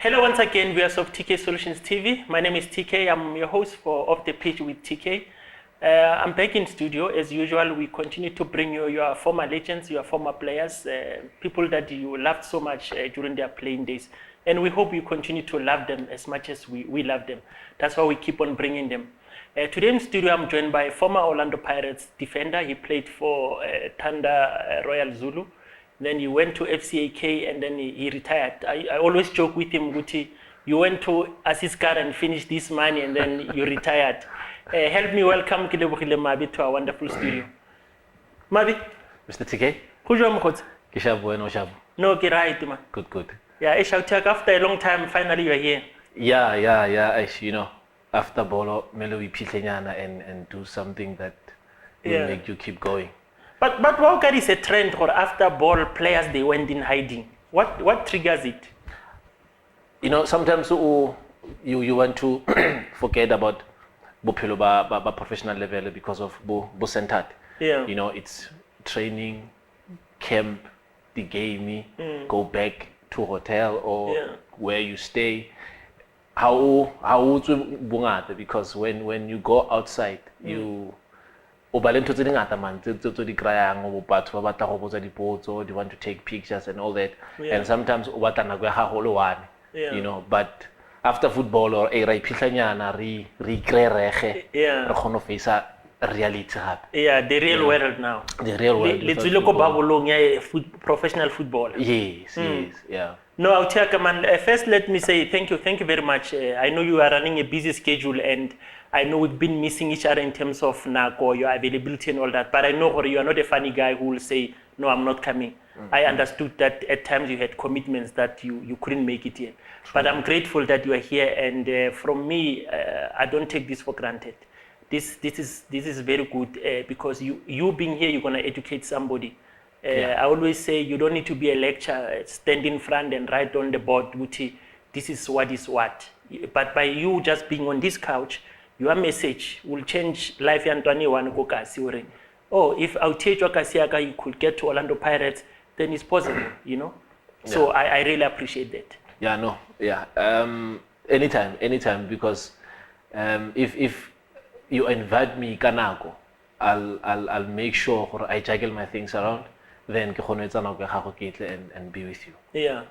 Hello once again, viewers of TK Solutions TV. My name is TK. I'm your host for Off the Pitch with TK. I'm back in studio. As usual, we continue to bring you your former legends, your former players, people that you loved so much during their playing days. And we hope you continue to love them as much as we love them. That's why we keep on bringing them. Today in studio, I'm joined by former Orlando Pirates defender. He played for Thanda Royal Zulu. Then he went to FCAK and then he retired. I always joke with him, Guti, you went to Assiscar and finished this money and then you retired. Help me welcome Kelebogile Mabe to our wonderful studio. Mabe? Mr. TK? Who's your mkhotsi? Kishabu and Oshabu. No, get right, man. Good. Yeah, after a long time, finally you're here. Yeah. You know, after bolo, Melowi Pitlenyana and do something that will make you keep going. But what is a trend for after ball players they went in hiding? What triggers it? You know, sometimes you want to forget about bophelo ba professional level because of bo centered. Yeah. You know, it's training, camp, the game, go back to hotel or where you stay. How bungata, because when you go outside, you they want to take pictures and all that, and sometimes you know, but after football or a reality. Yeah, the real world now. The real world. Professional football. Yes, yeah. No, Autiaka man, first let me say thank you very much. I know you are running a busy schedule and I know we've been missing each other in terms of NACO, your availability and all that, but I know you are not a funny guy who will say, no, I'm not coming. I understood that at times you had commitments that you couldn't make it here. But I'm grateful that you are here, and from me, I don't take this for granted. This is very good because you being here, you're going to educate somebody. I always say you don't need to be a lecturer, stand in front and write on the board, Guti, this is what is what. But by you just being on this couch, your message will change life. Oh, if Autiejo Kasiaka you could get to Orlando Pirates, then it's possible, you know. So I really appreciate that. Anytime, because if you invite me kanako, I'll make sure I juggle my things around. Then and be with you. Yeah.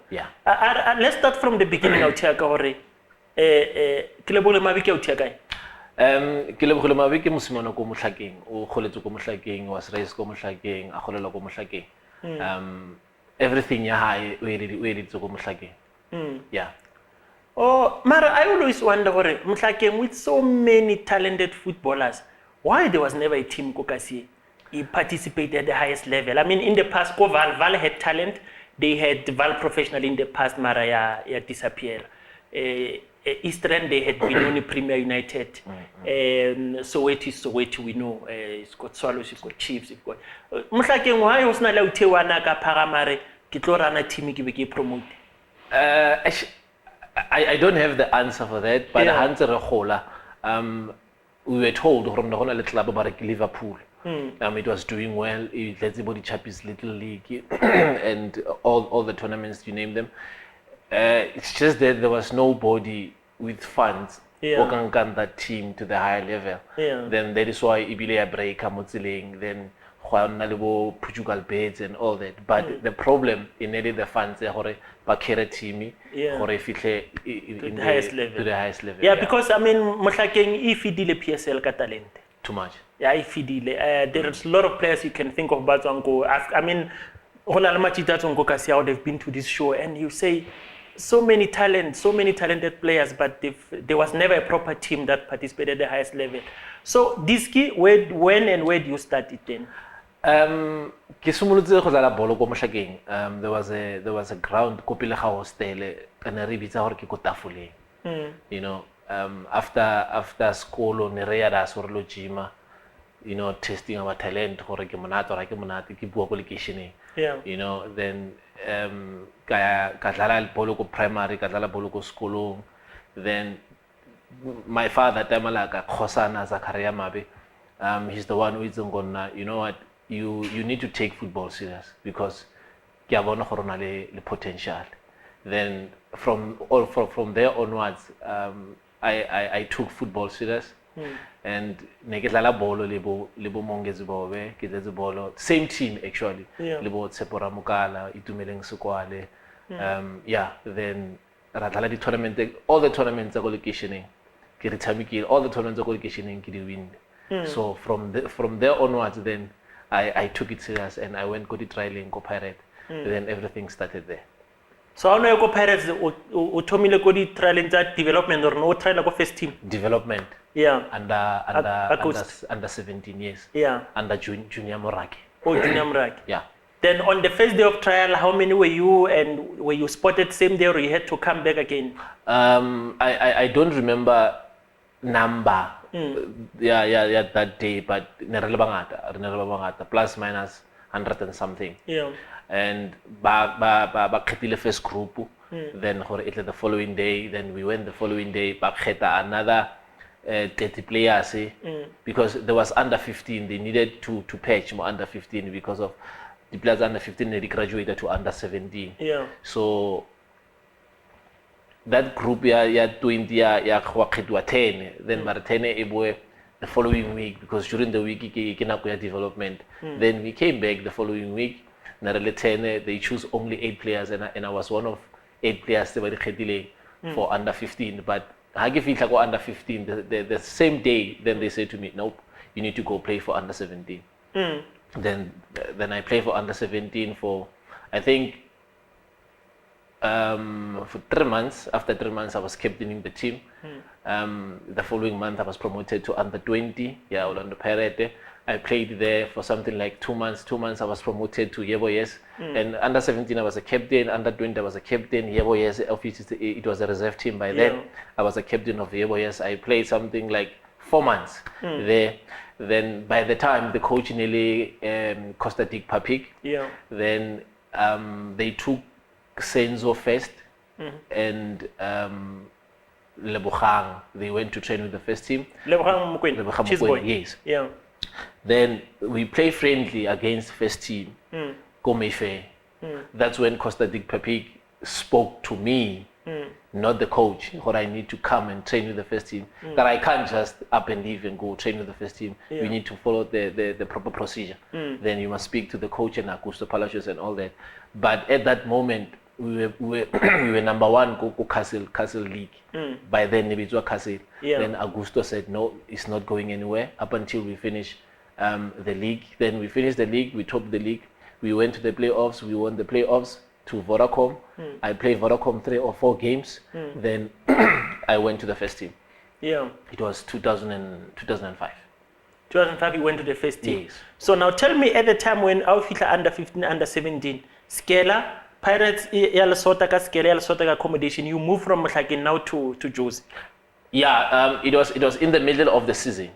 Let's start from the beginning. Kelebogile Mabe ke Autiaka. Kelebogile Mabe ke mosimane ko Mohlakeng, o kholetse ko Mohlakeng, was raised ko Mohlakeng, a kholela ko Mohlakeng. Everything ya hae o editse ko Mohlakeng. Yeah. Oh, Mara, I always wonder Mohlakeng with so many talented footballers, why there was never a team Kokasi? He participated at the highest level. I mean, in the past, Val had talent. They had Val professional in the past, Mara ya disappear. Eastern, they had been only Premier United. Soweto, we know. It's got Swallows, it's got Chiefs, it's got. Mohlakeng, why was not allowed to Wanaka Paramare, Kitlorana team ki promote? I don't have the answer for that, but we were told from the Honolulu club about Liverpool. It was doing well. Let's say body Champions Little League and all the tournaments, you name them. It's just that there was nobody with funds who can get that team to the higher level. Then that is why Ibilia break Motziling, then Juan Nalibo, Portugal beds and all that. But the problem in the funds they Bakere team to the highest level. Yeah, because I mean Mohlakeng if he did PSL talent. Too much. Yeah, if he did. There's a lot of players you can think of Bazango. I mean they've been to this show and you say so many talented players, but there was never a proper team that participated at the highest level. So Diski, when and where do you start it then? There was a ground kopile ga hostel and a ribitsa hore ke ko tafoleng. You know, after school on reada sorlo gym, you know, testing our talent hore ke monate ke bua ko locationeng. You know, then ka dlala bolo ko primary, ka dlala bolo ko sekolong. Then my father Tamalaka Khosana Zakaria Mabe, he's the one who is gonna, you know what, you need to take football serious because ke a bona gore na le potential. Then from there onwards, I took football serious. And nekidlala bolo lebo Mongezi Bobe, kidlala bolo, same team actually. Lebo Tsepora Mukala, Itumeleng Sukwale. Then radlala the tournament, all the tournaments are qualificationing. Kiritamiki, all the tournaments are qualificationing, kidi win. So from there onwards, then I took it serious and I went go to trialing go Pirate. Then everything started there. So how you go Pirates? Utomile go to trialing that development or no trial go first team? Development. Yeah. Under 17 years. Yeah. Under Junior Moraki. Oh, Junior Moraki. Yeah. Then on the first day of trial, how many were you, and were you spotted same day or you had to come back again? I don't remember number. That day, but bangata, plus minus 100 and something. Yeah. And ba first group. Then the following day, then we went the following day, another 30 players, because there was under 15. They needed to patch more under 15 because of the players under 15 they graduated to under 17. Yeah. So that group 20 10. Then 10 the following week, because during the week development. Then we came back the following week. They choose only 8 players, and I was one of 8 players for under 15. But I give it like under 15 the same day. Then they say to me, nope, you need to go play for under 17. Then I play for under 17 for, I think, for 3 months. After 3 months, I was captaining the team. The following month, I was promoted to under 20. Yeah, Orlando Pirate. I played there for something like 2 months. 2 months, I was promoted to Yeboyes. And under 17, I was a captain. Under 20, I was a captain. Yeboyes, it was a reserve team by then. I was a captain of Yeboyes. I played something like 4 months there. Then by the time the coach nearly Costa Dick Papik, then they took Senzo first and Lebogang. They went to train with the first team. Lebogang Mokwena, yes. Yeah. Then we play friendly against first team, Komefe. That's when Costa Dick Papik spoke to me, not the coach, what I need to come and train with the first team. That I can't just up and leave and go train with the first team. We need to follow the proper procedure. Then you must speak to the coach and Augusto Palacios and all that. But at that moment, we were number 1 go Castle League. By then, Nebizwa Castle. Then Augusto said, no, it's not going anywhere up until we finish the league. Then we finished the league, we topped the league. We went to the playoffs, we won the playoffs to Vodacom. I played Vodacom 3 or 4 games. Then I went to the first team. Yeah. It was 2005. 2005, you went to the first team. Yes. So now tell me, at the time when Aufita under 15, under 17, Skela, Pirates, Yala accommodation, you moved from Mhlakin now to Jozi. Yeah, it was in the middle of the season.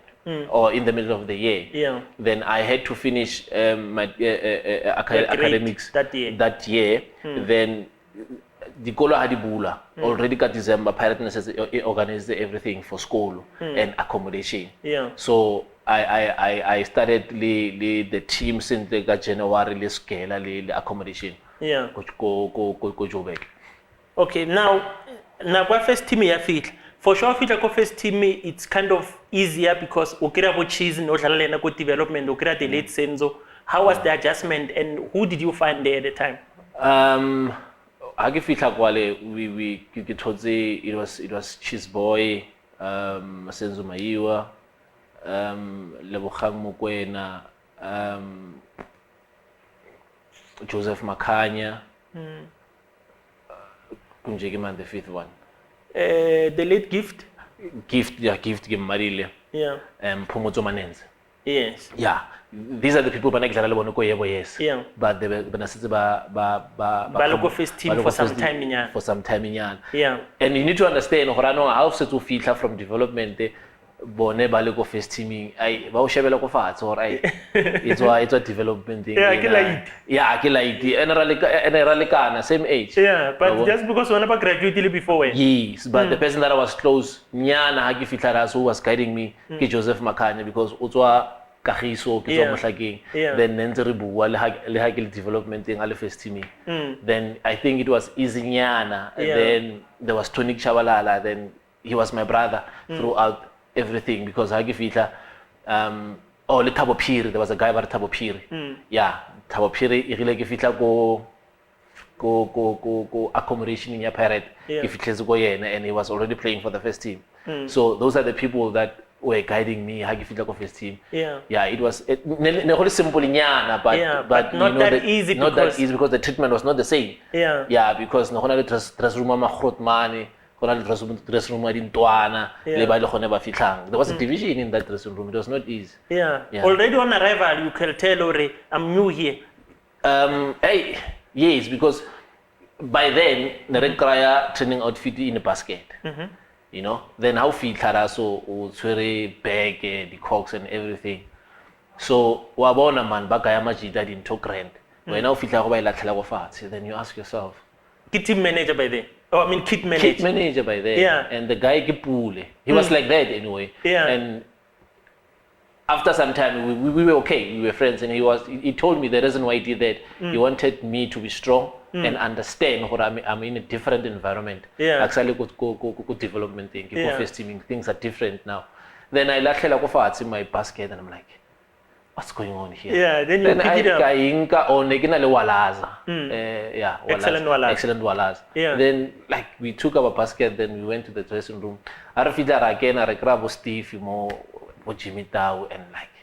Or in the middle of the year. Yeah. Then I had to finish my academics that year. Then the Kolo Hadibula already got December. Pirates organized everything for school and accommodation. Yeah. So I started the team since they got January. Let's scale the accommodation. Yeah. Go Joburg. Okay. Now what first team you fit? For sure, for first team, it's kind of easier because Okira cheese no development, Okira the late Senzo. How was the adjustment and who did you find there at the time? I give it it was Cheese Boy, Senzo Maiwa, Lebogang Mokwena, Joseph Makanya, Kunjegiman, the 5th one. The late Gift Marile. Yeah. Pomozo Manenze. Yes. Yeah. These are the people yes. Yeah. But they were first team for some time in For some time in Yeah. And you need to understand how to filter from development. Bone baleko first teaming I ba o shebela go fatshe or it's a development thing. Yeah, I like generally kana same age. Yeah, but just because one about graduated before when. Yes, but the person that I was close nyana ha ke fitla who was guiding me ke Joseph Makanya, because utswa kagiso ke tswa mohlakeng then nentse re bua le ha ke le developmenting a le first team then I think it was easy nyana then there was Tonic Chabalala then he was my brother throughout everything because ha ke fihla oh le Thabo Phiri there was a guy by Thabo Phiri yeah Thabo Phiri e rile ke fihla go accommodation in your pirate ke fihletse go yena and he was already playing for the first team so those are the people that were guiding me ha ke fihla go first team it was ne go le simple nyana but not you know that easy because the treatment was not the same because no gona le dress room ma grotmane gona le dress room ma dintwana le ba le gone ba fihlang there was a division in that dressing room it was not easy already on arrival you can tell already I'm new here yes because by then ne re kraya training outfit in a basket you know then how fitla so o tshwere bag the cocks and everything so wa bona man ba kaya majida di into grand wena o fitla go ba ilatlhela go fatshe then you ask yourself team manager by then I mean kit manager by then and the guy ke Pule he was like that anyway and after some time we were okay we were friends and he told me the reason why he did that he wanted me to be strong and understand what I'm in a different environment actually go development thing go first teaming things are different now then I latlhela go fatshe in my basket and I'm like what's going on here then you pick it up ka inka one ke na le walaza excellent walaza then like we took our basket then we went to the dressing room ara fitla ra kena re kra bo Steve mo Jimmy Tau and like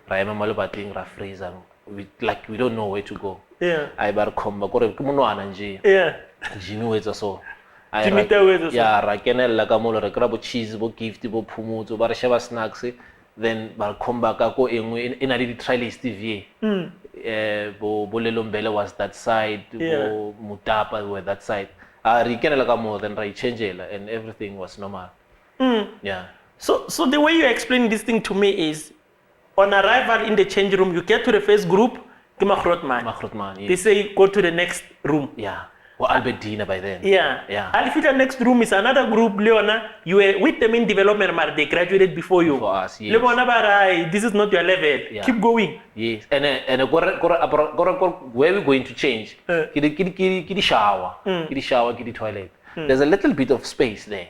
ra ema malobating ra freeze we don't know where to go I bar khomba gore ke monwana nje Jimmy wetsa so Jimmy Tau wetsa so ra kenella ka molo re kra bo cheese bo gift bo phumutso ba re sheba snacks then bar khomba ka ko engwe ena le di trialist TV bo Lelombele was that side bo Mutapa were that side re kenella ka mo then ra changela and everything was normal So the way you explain this thing to me is, on arrival in the change room, you get to the first group, they say go to the next room. Or Albertina by then. The next room is another group, Leona. You were with them in development, but they graduated before you. For us, yes. Leona, this is not your level. Keep going. Yes. And where we're going to change, kidi shower, kidi toilet. There's a little bit of space there.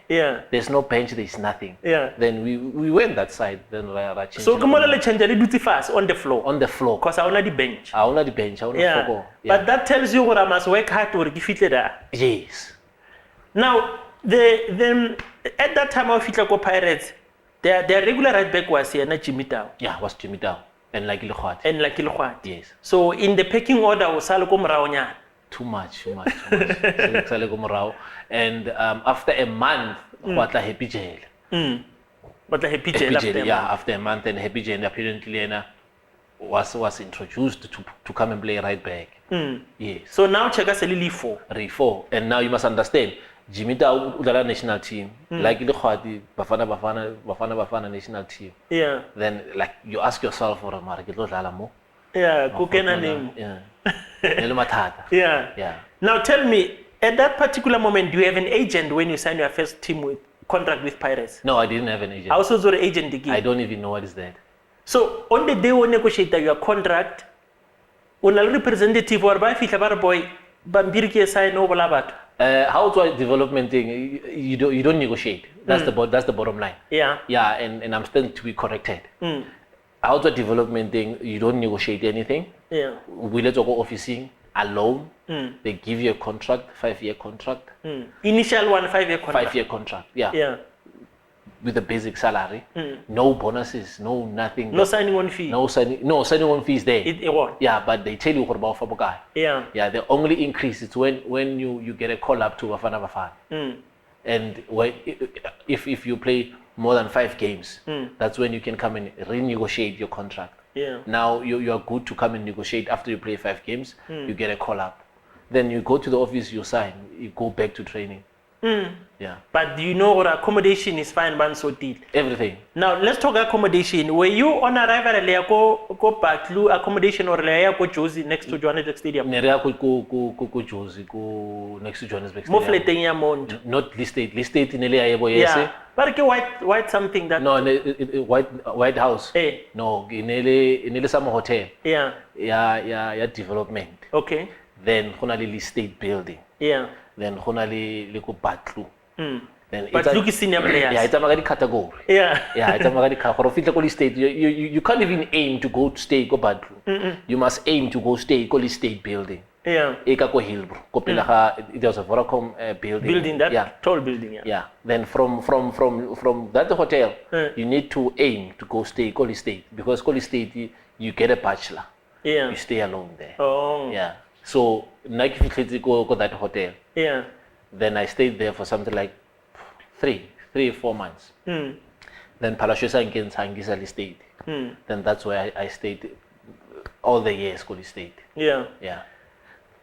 There's no bench, there's nothing. Then we went that side. Then so kumolele change duty fast on the floor. On the floor. Cause I only the bench. I only the bench. I only floor. But that tells you what I must work hard to get there. Yes. Now then at that time of Fitlako Pirates, their regular right back was here, not Jimmy Tau. Was Jimmy Tau. And like Ilhuat. Yes. So in the pecking order was Salokom Raonya. Too much. And after a month, what a happy jail. After a month, and happy jail apparently was introduced to come and play right back. Yes. So now check us a little four. And now you must understand, Jimmy Tau Udala national team, like the Khwati, Bafana national team. Then like you ask yourself for a market, Lalamo. Kukena name. Now tell me, at that particular moment, do you have an agent when you sign your first team with contract with Pirates? No, I didn't have an agent. Also, the agent again. I don't even know what is that. So on the day when you negotiate your contract, when a representative or by Fitlabar boy, Bambirki sign over Labat. How to a development thing? You don't negotiate. That's the bottom line. And I'm still to be corrected. How to a development thing? You don't negotiate anything. We let you go officing alone. They give you a contract, 5-year contract. Initial one, 5-year contract. 5-year contract. With a basic salary, no bonuses, no nothing. No signing on fee. No signing on fees there. It won't. But they tell you about Fabokai. The only increase is when you get a call up to Bafana. And if you play more than 5 games, that's when you can come and renegotiate your contract. Now you are good to come and negotiate after you play 5 games. You get a call up. Then you go to the office, you sign, you go back to training. Yeah. But you know what accommodation is fine, man, so deal. Everything. Now let's talk accommodation. Were you on arrival at go Batlu accommodation or go Josie next to Johannesburg Stadium? Nerea go Jozi go next to Johannesburg Mo Stadium. fleteng ya mont. Not listed. Listed in Elia Yebo, Yeah. yes. But white something that. No, White House. Eh. No, in Ele some hotel. Yeah. Yeah, development. Okay. Then honali state building. Yeah. Then honali go Batlu. Then But look at senior players. Yeah, it's a magari category. Yeah. Yeah, it's a magari category. State. You can't even aim to go to state go Batlu. You must aim to go state go state building. Yeah. Eka go Hillbrook. There was a Vodacom building. Building that yeah. tall building. Yeah. Yeah. Then from that hotel, you need to aim to go stay Koli State because Koli State you get a bachelor. Yeah. You stay alone there. Oh. Yeah. So like if you go that hotel. Yeah. Then I stayed there for something like 3 or 4 months. Then Palashesa and Kensangisa stayed. Then that's where I stayed all the years Koli State. Yeah. Yeah.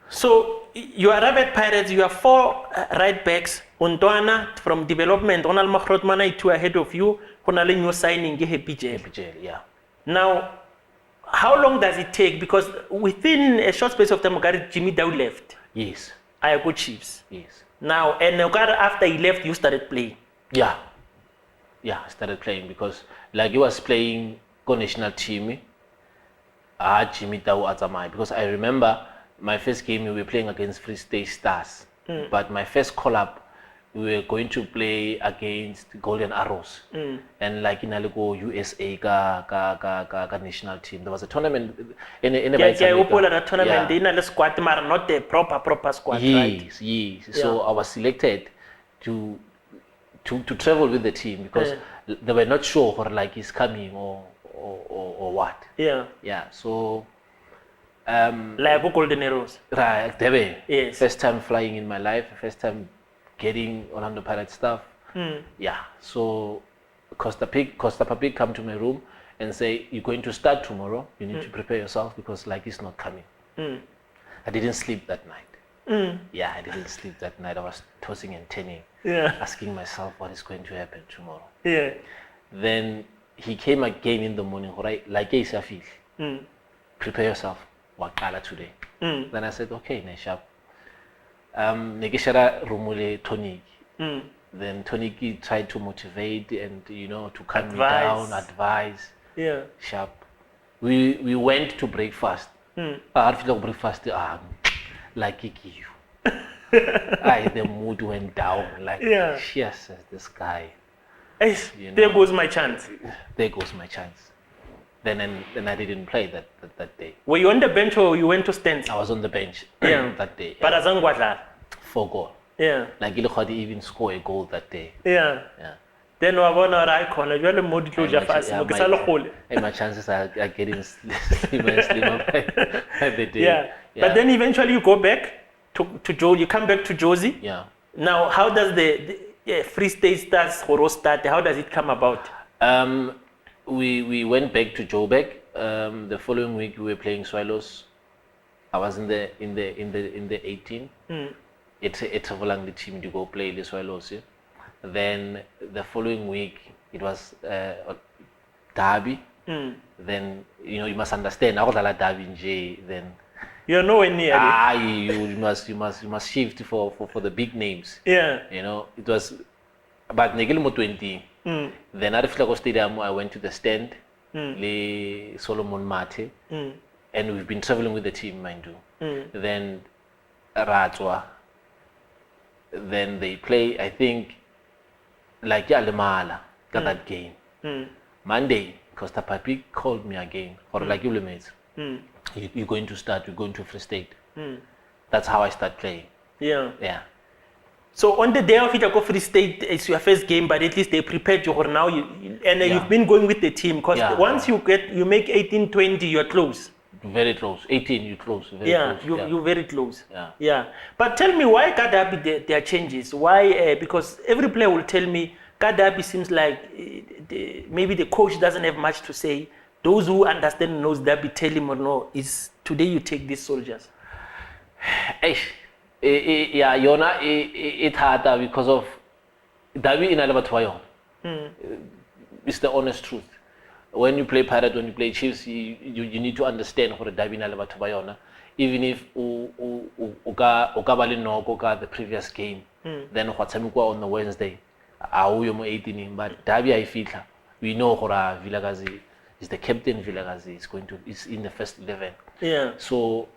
So you arrive at Pirates, you have 4 right backs. Untwana from development, Ronald Mahrotmana 2 ahead of you. Honale new signing, PJ. Yeah. Now, how long does it take? Because within a short space of time, Jimmy Dow left. Yes. I go Chiefs. Yes. Now, and after he left, you started playing. Yeah. Yeah, I started playing because like he was playing go national team. Jimmy Dow Atamai because I remember my first game we were playing against Free State Stars. But my first call-up, we were going to play against Golden Arrows. And like in Aligo USA ka national team. There was a tournament in that tournament, they in squad, but not the proper squad, right? Yes. Yeah. So I was selected to travel with the team because they were not sure or like he's coming or what. Yeah. Yeah. So like Golden Arrows. Right, Debe. Yes. First time flying in my life, first time getting Orlando Pirates stuff. Yeah. So Costa Papic come to my room and say, you're going to start tomorrow. You need to prepare yourself because like it's not coming. I didn't sleep that night. Yeah, I didn't sleep that night. I was tossing and turning, asking myself what is going to happen tomorrow. Yeah. Then he came again in the morning, right? Like Isafil. Prepare yourself. Wakala today. Then I said, okay, Neshap. Negeshara Rumule Tonic. Then Tonic tried to motivate and to calm me down, advise. Yeah. Sharp. We went to breakfast. After breakfast, like you. The mood went down. Like yes, this guy. There goes my chance. There goes my chance. Then I didn't play that day. Were you on the bench or you went to stands? I was on the bench that day. But Azangwadla? 4 goals. Yeah. Like Ilokhadi even score a goal that day. Yeah. Yeah. Then we won our icon. You are the mode closure fast. My chances are getting slimmer by the day. Yeah. But then eventually you go back to Joe. You come back to Josie. Yeah. Now, how does the Free State Stars Horo start? How does it come about? We went back to Joburg. The following week we were playing Swallows. I was in the 18. It's a long team to go play the Swallows. Then the following week it was Derby. Then you must understand. I was a Derby in J. Then you're nowhere near. You must shift for the big names. Yeah. It was about Negilmo 20. Then at the Stadium, I went to the stand, Le Solomon Mate, and we've been traveling with the team, mind you. Then Ratwa. Then they play, I think, like Yalemala, got that game. Monday, Costa Papi called me again, or like you mates. You're going to start, you're going to Free State. That's how I start playing. Yeah. Yeah. So on the day of it, you go Free State, it's your first game, but at least they prepared you for now. You've been going with the team because once you make 18, 20, you're close. Very close. 18, you're close. Very close. You're very close. Yeah. But tell me why Kadabi there are changes? Why? Because every player will tell me Kadabi seems like maybe the coach doesn't have much to say. Those who understand knows Dabi tell him or no is today you take these soldiers. yeah, yona it harder because of Dabi in Alabama. It's the honest truth. When you play Pirate, when you play Chiefs, you need to understand how the Dabi in Alabama. Even if Ukabali no the previous game, then Whatsamukwa on the Wednesday, Auyum 18, but Dabi I feel we know Hora Villagazi is the captain. Villagazi is in the first 11. Yeah. So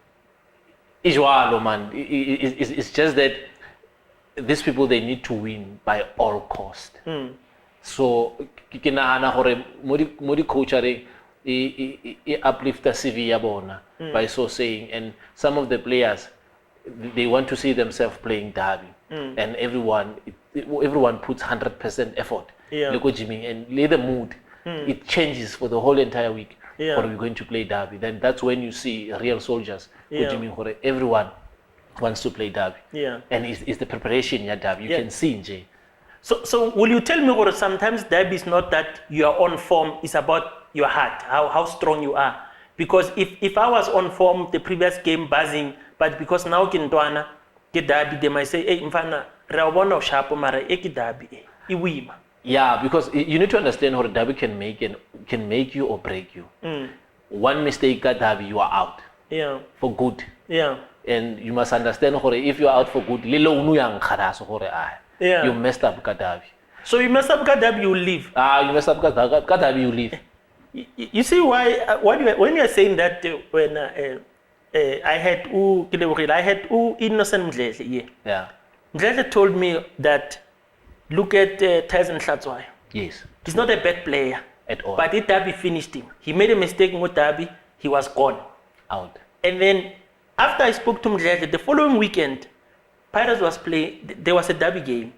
Ijwalo man, it's just that these people they need to win by all cost. So kinahana hore modi coachare uplift the CV yabona by so saying, and some of the players they want to see themselves playing derby, and everyone puts 100% effort. Look at Jimmy and lay the mood. It changes for the whole entire week. Or we're going to play derby. Then that's when you see real soldiers. Everyone wants to play derby. And it's the preparation in derby. You can see in Jay. So will you tell me, or sometimes derby is not that you are on form, it's about your heart, how strong you are. Because if I was on form the previous game buzzing, but because now Kintwana get derby, they might say, hey, mfana, rawona shapo mara eki derby, iwima. Yeah, because you need to understand how the derby can make you or break you. One mistake at derby, you are out. Yeah. For good. Yeah. And you must understand how if you are out for good, you messed up Gaddafi. So you messed up Gaddafi, you will leave. You messed up Gaddafi, you leave. You see why when you are saying that when I had Kelebogile, I had innocent Mdlele. Yeah. Mdlele told me that look at Tyson Hlatswayo. Yes. He's not a bad player at all. But if Derby finished him, he made a mistake with Derby, he was gone. Out. And then after I spoke to Mdlele, the following weekend, Pirates was playing. There was a Derby game.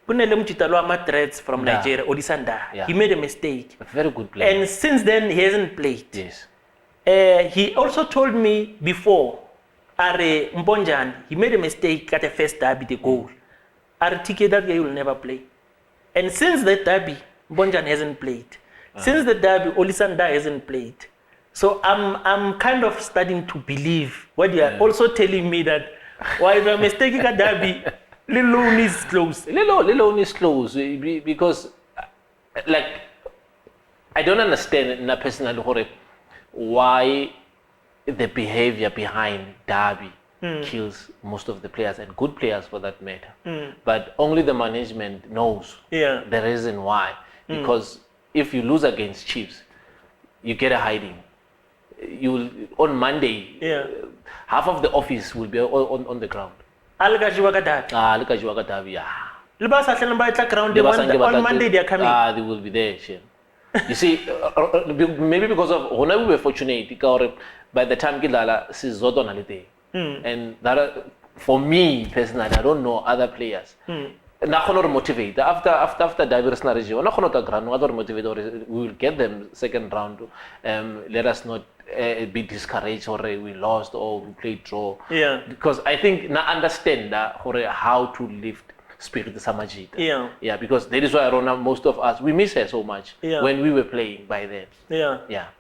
Punele Mchitalo Threats from Nigeria, Thanda. Yeah. He made a mistake. A very good player. And since then, he hasn't played. Yes. He also told me before, Are Mbonjan, he made a mistake at the first Derby, the goal. Are TK that guy will never play. And since that Derby, Mbonjan hasn't played. Since the Derby, Olisanda hasn't played. So I'm kind of starting to believe what you are also telling me, that why the mistake at Derby, Lilo is close. Lilo is close because, like, I don't understand in a personal why the behavior behind Derby kills most of the players, and good players for that matter. But only the management knows the reason why. Because if you lose against Chiefs, you get a hiding. On Monday, half of the office will be on the ground. On Monday they are coming. They will be there. You see, maybe because of when we were fortunate, by the time Gilala sees Zoto Nalite. And that, for me personally, I don't know other players. Nakhonor motivate after diverse narrative. Nakhonota granu other motivate, or we will get them second round. Let us not be discouraged, or we lost, or we played draw. Because I think na understand that how to lift spirit samajita. Because that is why Rona, most of us, we miss her so much when we were playing by then.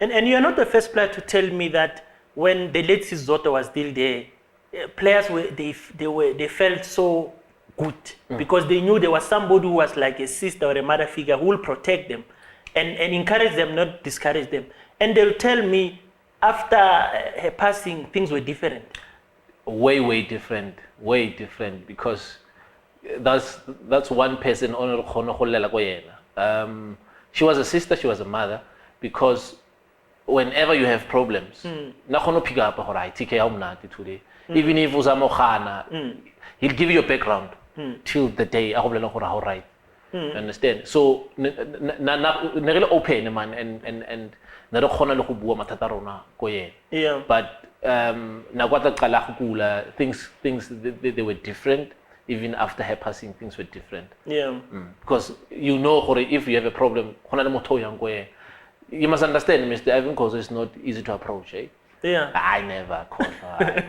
And you are not the first player to tell me that when the late Zoto was still there, players they felt so good because they knew there was somebody who was like a sister or a mother figure who will protect them and encourage them, not discourage them. And they'll tell me after her passing, things were different. Way different, because that's one person. She was a sister, she was a mother, because whenever you have problems, even if he'll give you a background till the day right. Understand? So really open man and but things they were different. Even after her passing, things were different. Because you know, if you have a problem, you must understand, Mr. Ivan Kozo is not easy to approach, eh? I never call her. I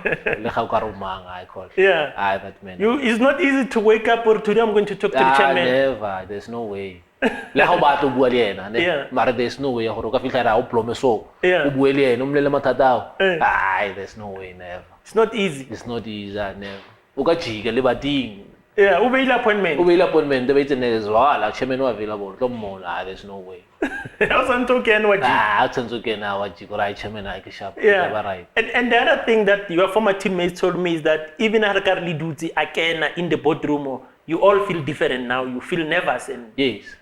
call. That man. It's not easy to wake up or today I'm going to talk to the chairman. Never. There's no way. There's no way. There's no way, never. It's not easy. Never. uka jika le bating Yeah, ube ile appointment. ube ile appointment be itse zwala chairman wa available to mola there's no way Awusanto ken wa jika. utsenzo kena wa jika right chairman I sharp Yeah. right. And the other thing that your former teammates told me is that even Harkarli Dutsi akena in the boardroom, you all feel different now. You feel nervous and Yes.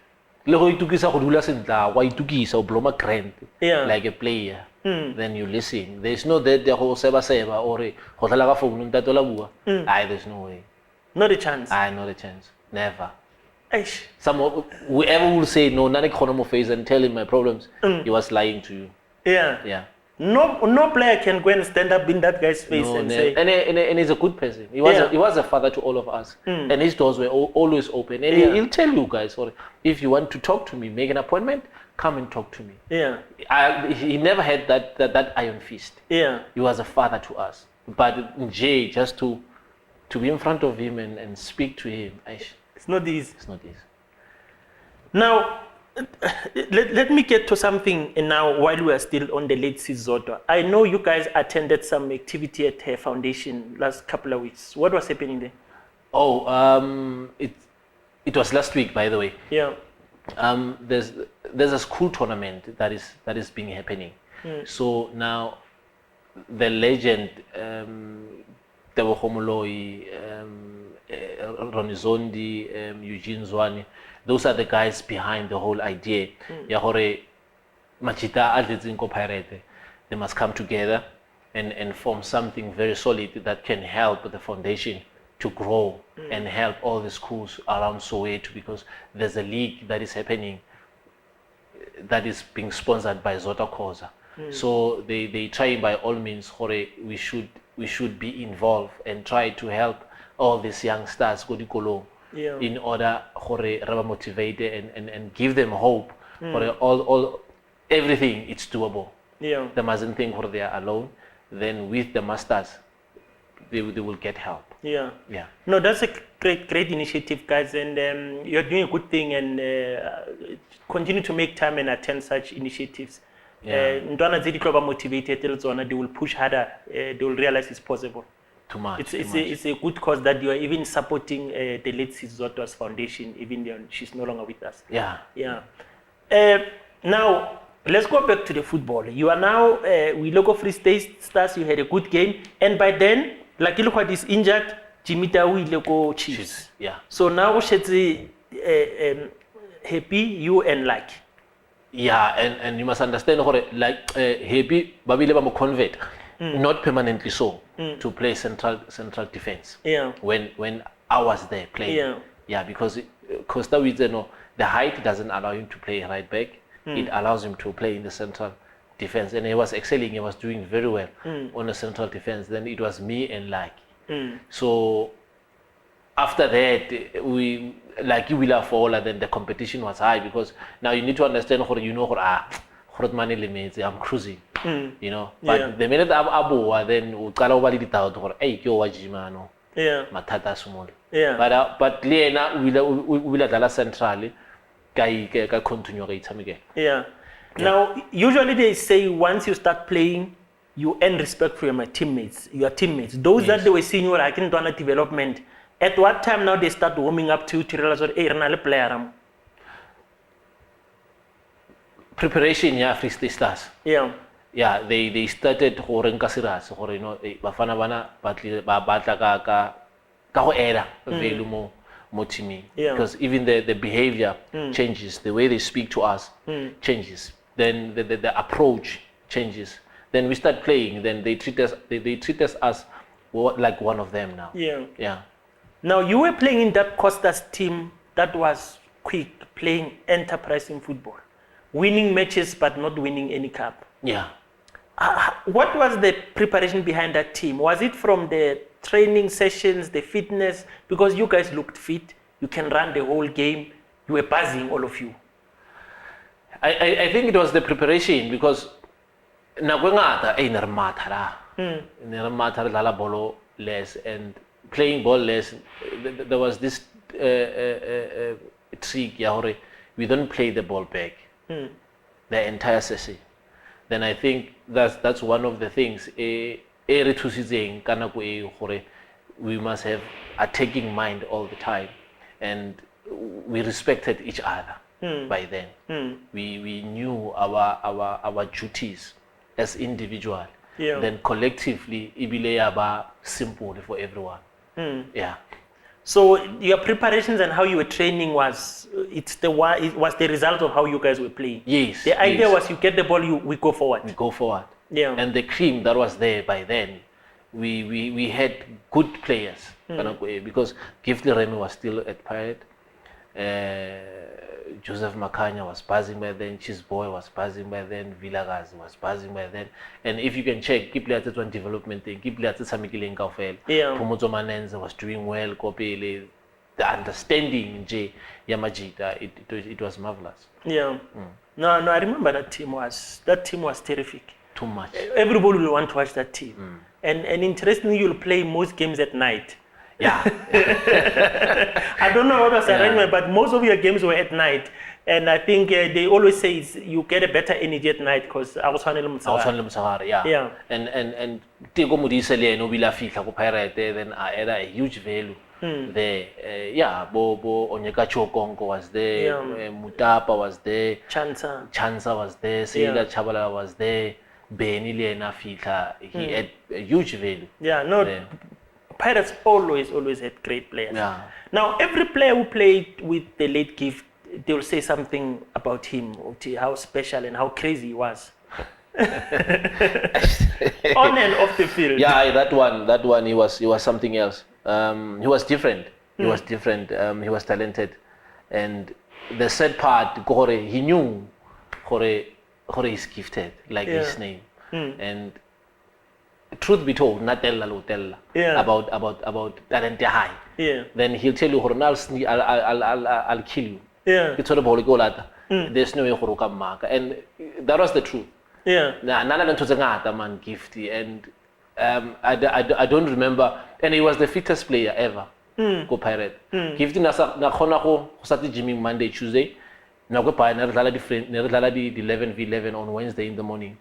Le go itukisa go dula sentla wa itukisa o bloma grant Yeah. like a player. Then you listen. There's no that go seba or go tla ka phone ntatola bua. There's no way. not a chance. Not a chance. Never. Eish. Whoever will say no, not economy face and tell him my problems, he was lying to you. Yeah. Yeah. No player can go and stand up in that guy's face No, and never. say, And he's a good person. He was a father to all of us, and his doors were always open. And he'll tell you guys, if you want to talk to me, make an appointment, come and talk to me. yeah, He never had that iron fist. yeah, He was a father to us. But Jay, just to be in front of him and speak to him, it's not easy. it's not easy. Now, let me get to something now while we are still on the late Sizotwa. I know you guys attended some activity at her foundation last couple of weeks. What was happening there? Oh, it was last week, by the way. Yeah. There's a school tournament that is being happening. So now the legend Tebo Homoloi, Ronnie Zondi, Eugene Zwane, those are the guys behind the whole idea. Yahore Machita Atletinko Pirate, they must come together and form something very solid that can help the foundation to grow and help all the schools around Soweto, because there's a league that is happening that is being sponsored by Zota Koza. So they try by all means, we should be involved and try to help all these young stars in order to motivate and give them hope for everything. It's doable. Yeah. They mustn't think they are alone. Then with the masters, they will get help. Yeah. Yeah. No, that's a great initiative, guys, and you're doing a good thing, and continue to make time and attend such initiatives. Ndwana zidi kwa motivated, they will push harder. They will realize it's possible. Too much. It's a good cause that you are even supporting the late Sizotwa's foundation, even though she's no longer with us. Yeah. Yeah. Now let's go back to the football. You are now with local Free State Stars. You had a good game, and by then, like Ilukwa is injured, Jimita Wileko Chiefs. Yeah. So now she's happy you and Lucky. Yeah, and you must understand, like happy Babile Bamo convert, not permanently so, to play central defense. Yeah. When I was there playing. Yeah. Yeah, because Costa Wizeno, the height doesn't allow him to play right back. It allows him to play in the central defense, and he was excelling. He was doing very well on the central defense. Then it was me and Lucky. So after that, we like you will have all, and then the competition was high, because now you need to understand money limits. I'm cruising, you know. But the minute I'm then we call over the doubt or hey, yo, wajimano. Yeah. Matata small. Yeah. But Lena will at centrally. Continue again. Yeah. Now, usually they say once you start playing, you earn respect for your teammates. Those that they were seeing you like in development. At what time now they start warming up to realize that hey, I'm a player. Preparation, yeah, Free State Stars. Yeah. Yeah, they started horing kasiras, you know, bafana bana batla ka era velu mo teaming, because even the behavior changes, the way they speak to us changes, then the approach changes. Then we start playing, then they treat us as like one of them now. Yeah. Now you were playing in that Costas team that was quick, playing enterprising football, winning matches but not winning any cup. Yeah. What was the preparation behind that team? Was it from the training sessions, the fitness? Because you guys looked fit, you can run the whole game, you were buzzing, all of you. I think it was the preparation, because nakwengata nermata la bolo less and playing ball less. There was this trick, we don't play the ball back the entire session. Then I think that's one of the things. we must have attacking mind all the time, and we respected each other by then. We knew our duties as individual. Then collectively, ibile yaba simple for everyone. Yeah. So your preparations and how you were training was it was the result of how you guys were playing. Yes. The idea was you get the ball, we go forward. We go forward. Yeah. And the cream that was there by then, we had good players. Because Leremi was still at Pirate. Joseph Makanya was buzzing by then, Boy was buzzing by then, Villagaz was buzzing by then. And if you can check, keep players on development, keep players Samikile Kaufel, Pomoto Manenza was doing well, Kopele, the understanding J Yamajita, it was marvelous. Yeah. No, I remember that team was terrific. Too much. Everybody will want to watch that team. And interestingly, you'll play most games at night. Yeah. I don't know what was the arrangement, but most of your games were at night. And I think they always say you get a better energy at night because I was handling Musahara. Yeah. And Tigo Mudisele no Villa Fika Pirate, then I had a huge value there. Bobo Onyeka Chokonko was there, Mutapa was there, Chansa was there, Sila Chabala was there, Benile Nafika, he had a huge value. Pirates always had great players. Yeah. Now, every player who played with the late gift, they will say something about him, how special and how crazy he was. On and off the field. Yeah, that one, he was something else. He was different. He was different. He was talented, and the sad part, he knew Kore is gifted, like his name, and. Truth be told, not tell about talent high. Then he'll tell you, I'll kill you. It's all about there's no way to mark, and that was the truth. Nana to the man gifty, and I don't remember, and he was the fittest player ever. Go Pirate. Gifty na khona start gymming Monday, Tuesday. Na go pa na different. Na the 11v11 on Wednesday in the morning.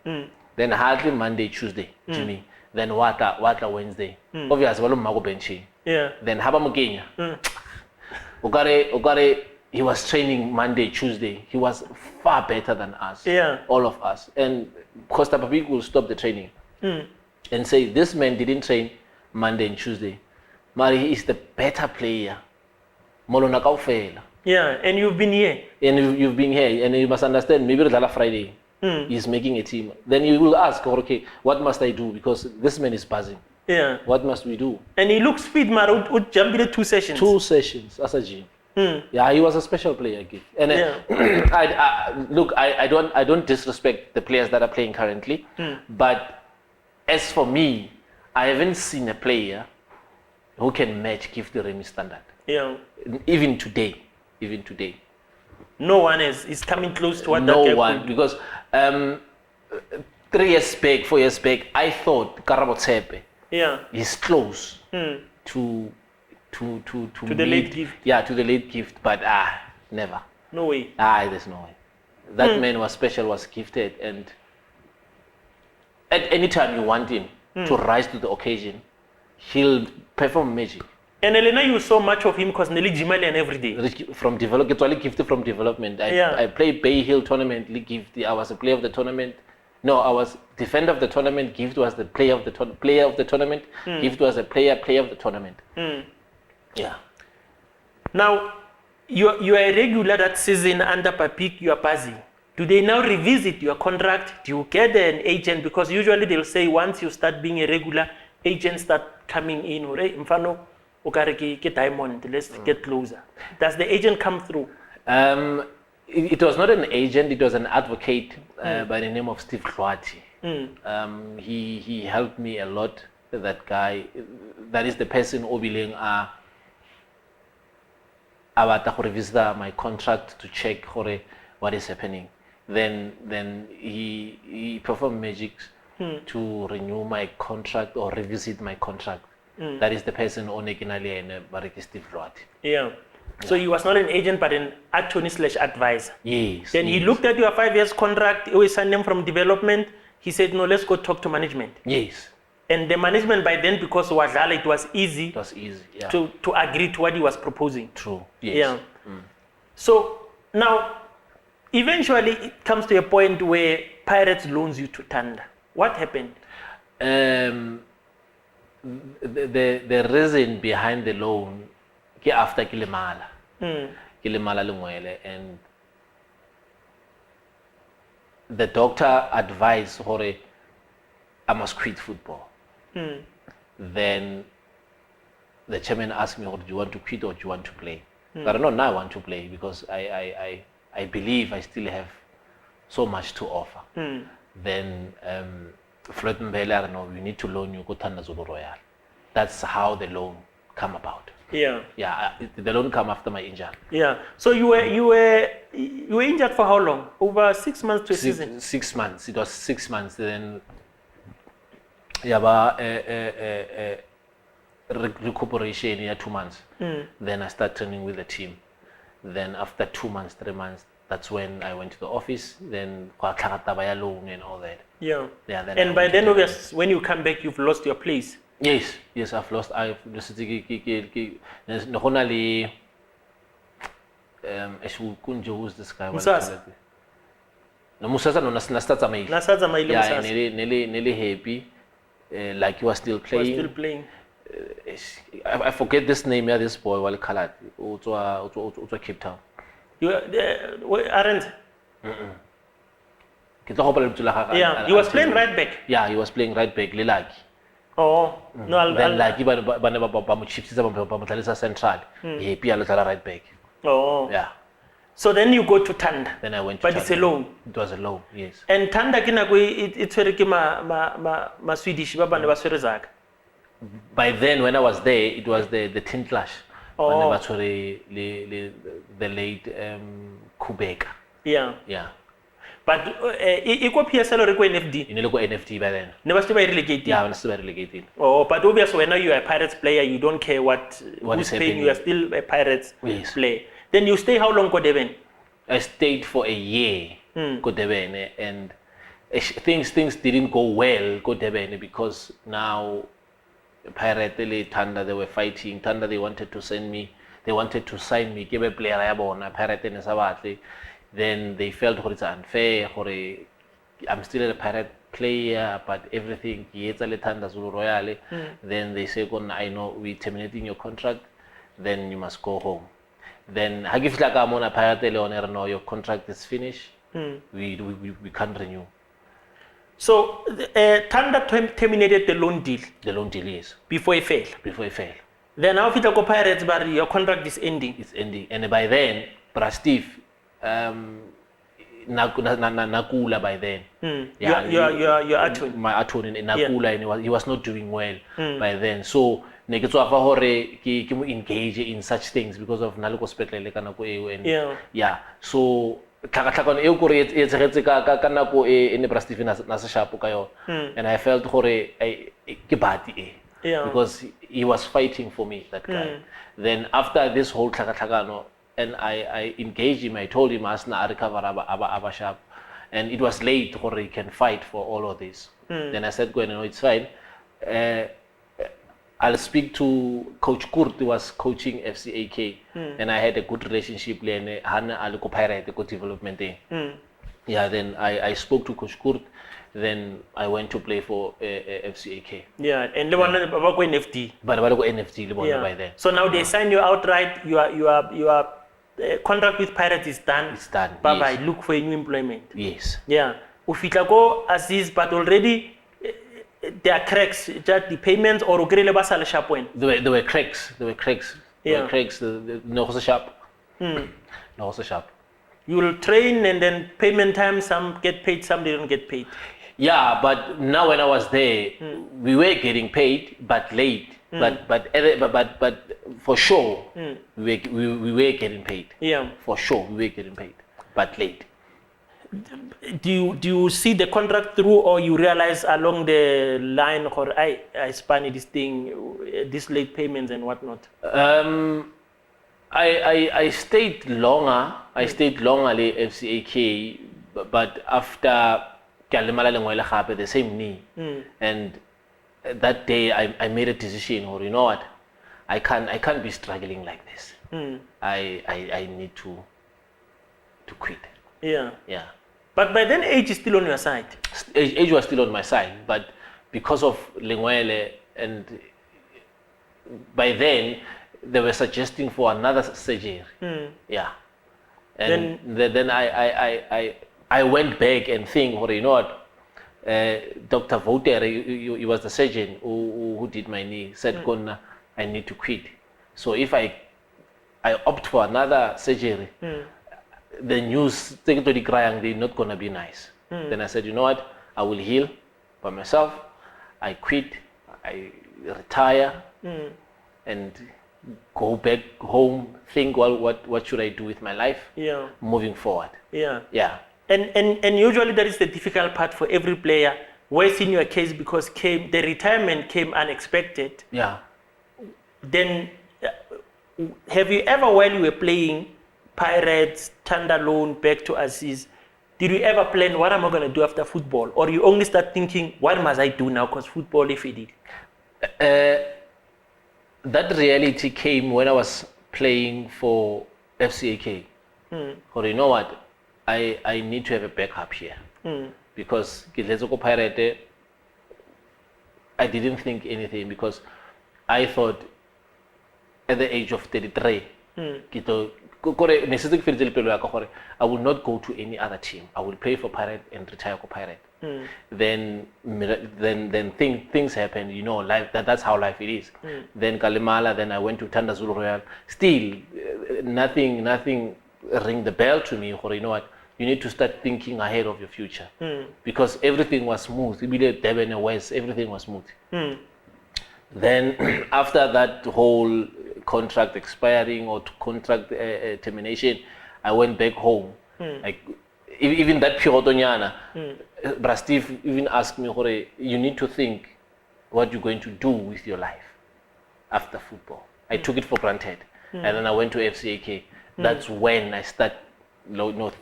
Then hardly Monday, Tuesday gymming. Then Wata Wednesday. Obviously, Mago Benchi. Then Haba Mugenya. Ogare, he was training Monday, Tuesday. He was far better than us. All of us. And Costa Papic will stop the training and say, this man didn't train Monday and Tuesday. Mari is the better player. Molona Kaufela. And you've been here. And you've been here. And you must understand, maybe it's Friday. He's making a team. Then you will ask, okay, what must I do? Because this man is buzzing. What must we do? And he looks fit, man. Would jump in 2 sessions. 2 sessions as a gym. He was a special player. And I don't disrespect the players that are playing currently. But as for me, I haven't seen a player who can match Leremi standard. Even today. No one is coming close to what no that one, because 3 years back, 4 years back, I thought Karabo Tsepe is close to the late gift. To the late gift, but never. No way. There's no way. That man was special, was gifted, and at any time you want him to rise to the occasion, he'll perform magic. And Elena, you saw much of him because Nelly Jimalian every day. From development, it's only gifted from development. I played Bay Hill tournament, league gift. I was a player of the tournament. No, I was defender of the tournament. Gift was the player of the tournament. Gift was a player of the tournament. Now, you are a regular that season under Papik. You are buzzing. Do they now revisit your contract? Do you get an agent? Because usually they'll say once you start being a regular, agents start coming in. Diamond, let's get closer. Does the agent come through? It was not an agent, it was an advocate by the name of Steve Klwati. He helped me a lot, that guy. That is the person Obiling to revisit my contract to check what is happening. Then he performed magic to renew my contract or revisit my contract. That is the person Onekinali and Bariki Steve Klwati. So he was not an agent but an attorney/advisor. Yes. Then he looked at your 5 years contract, always signed him from development. He said, no, let's go talk to management. Yes. And the management by then, because Wadlala, it was easy. It was easy, yeah. To agree to what he was proposing. True, yes. Yeah. So now, eventually, it comes to a point where Pirates loans you to Thanda. What happened? The reason behind the loan, after Kilimala, Kilimala Lungwele, and the doctor advised Hore, I must quit football. Then the chairman asked me, do you want to quit or do you want to play? But no, now I want to play because I believe I still have so much to offer. Then Floyd Mbele, no, we need to loan you go Thanda Zulu Royal. That's how the loan come about. Yeah. Yeah, the loan come after my injury. Yeah. So you were injured for how long? Over 6 months to a season? 6 months. It was 6 months. Then yeah, recuperation in 2 months. Then I started training with the team. Then after 2 months, 3 months, that's when I went to the office. Then loan and all that. Yeah. Yeah. Then and by then, obviously, when you come back, you've lost your place. Yes, I've lost. I've lost. Who's this guy? Musasa. No, Musasa no Nastatsa Maile. Nastatsa Maile. Yeah, nearly happy. Like you are still playing. Still playing. I forget this name. Yeah, this boy. Wale Khalad. Uto Cape Town. You aren't. Yeah, he was playing right back. Yeah, he was playing right back. Lilaki. Oh, no, then like central. Happy right back. Oh. Yeah. So then you go to Thanda. Then I went to But Thanda. it's a loan. It was a loan, yes. And Thanda it's very ma Swedish By then when I was there, it was the Tin Clash. Oh. The late Kubeka. Yeah. Yeah. But equal PSL or NFD? You know NFT by then. Never still relegated. Yeah, I was still relegated. Oh, but obviously when you are a Pirates player, you don't care who's is paying happening. you, are still a Pirates Yes. player. Then you stay how long, Kodeben? I stayed for a year, Kodebene, and things didn't go well, Kodebene, because now Pirate Thanda, they were fighting. Thanda, they wanted to sign me. Give a player Pirate and Sabatli. Then they felt it's unfair. I'm still a Pirate player, but everything Thanda Zulu Royale. Then they say, I know we're terminating your contract. Then you must go home. Then I give like I'm on a Pirate no, your contract is finished. We can't renew. So Thanda terminated the loan deal. The loan deal, yes. Before it failed. Then now if you go Pirates, but your contract is ending. It's ending, and by then, Steve, Nakula by then. Yeah, your attorney. My attorney in Nakula, and he was not doing well by then. So engage in such things because of Naluko Spetlele Kanako and yeah. So and I felt because he was fighting for me, that guy. Then after this whole Takatagano, and I engaged him, I told him Asna recover Abashab, and it was late or he can fight for all of this. Then I said, go no, it's fine. I'll speak to Coach Kurt, who was coaching FCAK, and I had a good relationship there. Hana Aluko Pirate, the good development there. Yeah, then I spoke to Coach Kurt, then I went to play for FCAK. Yeah, and the one about NFT. But about NFT, by then. So now they sign you outright. Your contract with Pirates is done. It's done. Bye bye. Look for a new employment. Yes. Yeah. Ufitlago Aziz, but already there are cracks. Just the payments or There were cracks. There were cracks. No was sharp. No was sharp. You will train and then payment time. Some get paid, some they don't get paid. Yeah, but now when I was there, we were getting paid, but late. But for sure, we were getting paid. Yeah. For sure, we were getting paid, but late. Do you see the contract through, or you realize along the line, or I span this thing, this late payments and whatnot? I stayed longer. I stayed longer at FCAK, but after Kelebogile Mabe the same knee, and that day I made a decision, or you know what, I can't be struggling like this. I need to quit. Yeah. Yeah. But by then, age is still on your side. Age was still on my side, but because of Lengwele, and by then they were suggesting for another surgery. Yeah. And then I went back and think, well, you know what, Dr. Voter, he was the surgeon who did my knee, said, Gonna, I need to quit. So if I opt for another surgery, the news, they're not going to be nice. Then I said, you know what, I will heal by myself. I quit, I retire, and go back home, think, well, what should I do with my life moving forward. Yeah. And usually that is the difficult part for every player. Worse in your case, because the retirement came unexpected. Yeah. Then, have you ever, while you were playing Pirates, Thanda loan, back to Aziz, did you ever plan, what am I going to do after football? Or you only start thinking, what must I do now, because football is faded? That reality came when I was playing for FCAK. Or you know what, I need to have a backup here. Because Pirate, I didn't think anything, because I thought at the age of 33, I will not go to any other team. I will play for Pirate and retire for Pirate. Then things happen, you know, life, that's how life it is. Then Kalimala, then I went to Tanda Zulu Royal. Still, nothing ring the bell to me, or you know what, you need to start thinking ahead of your future. Because everything was smooth. Everything was smooth. Then after that whole contract expiring or contract termination, I went back home. Like even that Piotonyana, Steve even asked me, you need to think what you're going to do with your life after football. I took it for granted. And then I went to FCAK. That's when I start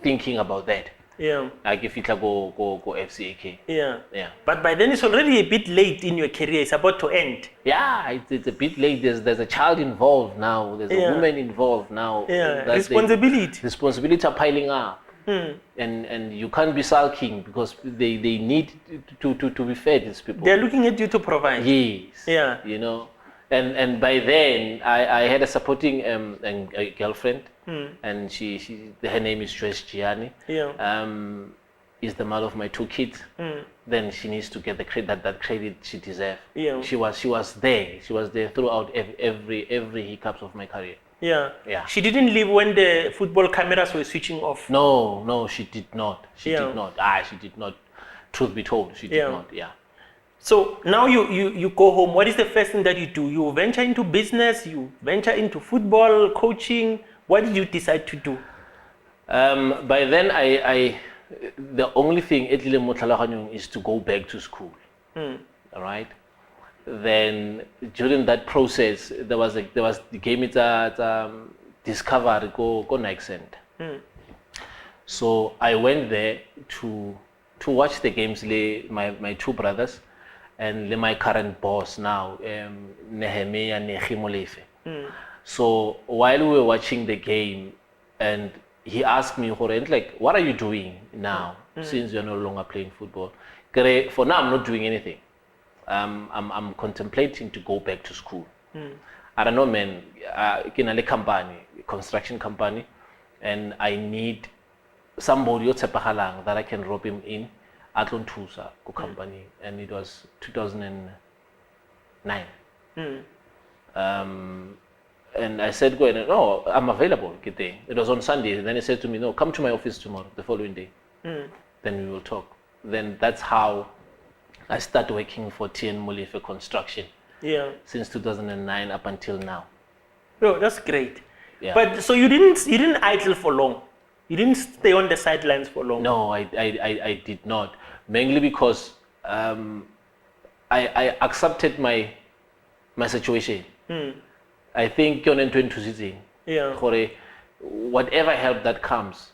thinking about that. Yeah. Like if you go FCAK. Yeah. Yeah. But by then it's already a bit late in your career. It's about to end. Yeah, it's a bit late. There's a child involved now. There's a woman involved now. Yeah. Responsibility are piling up. And you can't be sulking, because they need to be fed, these people. They're looking at you to provide. Yes. Yeah. You know. And by then I had a supporting a girlfriend, and her name is Joyce Gianni. Yeah. Is the mother of my 2 kids. Then she needs to get the credit that credit she deserves. Yeah. She was there. She was there throughout every hiccups of my career. Yeah. Yeah. She didn't leave when the football cameras were switching off. No, she did not. She did not. She did not. Truth be told, she did not. Yeah. So now you go home. What is the first thing that you do? You venture into business, you venture into football, coaching. What did you decide to do? By then, the only thing is to go back to school. All right. Then during that process, there was the game at Discovery go Nike Center. So I went there to watch the games. My 2 brothers. And my current boss now, Nehemiah Nehimolefe. So while we were watching the game, and he asked me, like, what are you doing now, since you're no longer playing football? For now, I'm not doing anything. I'm contemplating to go back to school. I don't know, man. In a company, construction company, and I need somebody that I can rope him in. Atlon Tusa company, and it was 2009. And I said, go ahead. No, I'm available. It was on Sunday. And then he said to me, no, come to my office tomorrow, the following day. Then we will talk. Then that's how I started working for TN Molefe Construction. Yeah. Since 2009 up until now. Oh, that's great. Yeah. But so you didn't idle for long. You didn't stay on the sidelines for long. No, I did not. Mainly because I accepted my situation. I think whatever help that comes,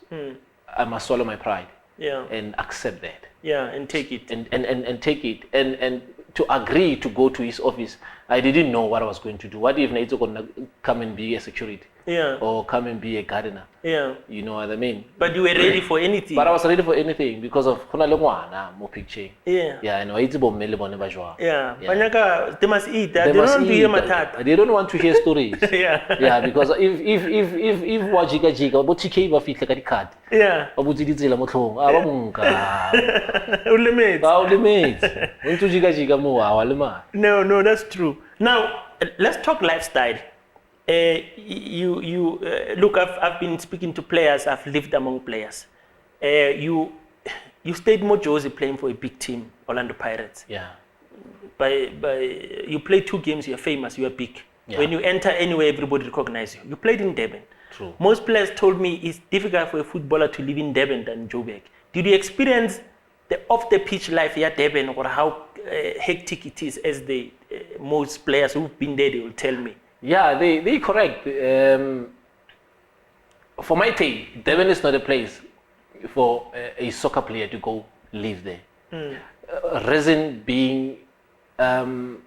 I must swallow my pride. And accept that. Yeah, and take it. And take it. And to agree to go to his office, I didn't know what I was going to do. What if Naito gonna come and be a security? Yeah. Or come and be a gardener? Yeah. You know what I mean? But you were ready for anything. But I was ready for anything because of more picture. Yeah. Yeah, I know it's about Yeah. Banyaka, they must eat. They don't want to hear matata. They don't want to hear stories. Yeah. Yeah, because if wajika jika, but TK ba fitla ka di card. Yeah. Abuti di tsela mo tlhong. A ba monka. Ulimate. Ba ulimate. Untu jika jika mo wa le ma. No, that's true. Now, let's talk lifestyle. Look, I've been speaking to players. I've lived among players. You stayed more Josie playing for a big team, Orlando Pirates. Yeah. By you play 2 games, you're famous, you're big. Yeah. When you enter anywhere, everybody recognizes you. You played in Durban. True. Most players told me it's difficult for a footballer to live in Durban than Joburg. Did you experience the off-the-pitch life here, Durban, or how hectic it is, as most players who've been there, they will tell me? Yeah, they correct. For my take, Durban is not a place for a soccer player to go live there. Reason being, Durban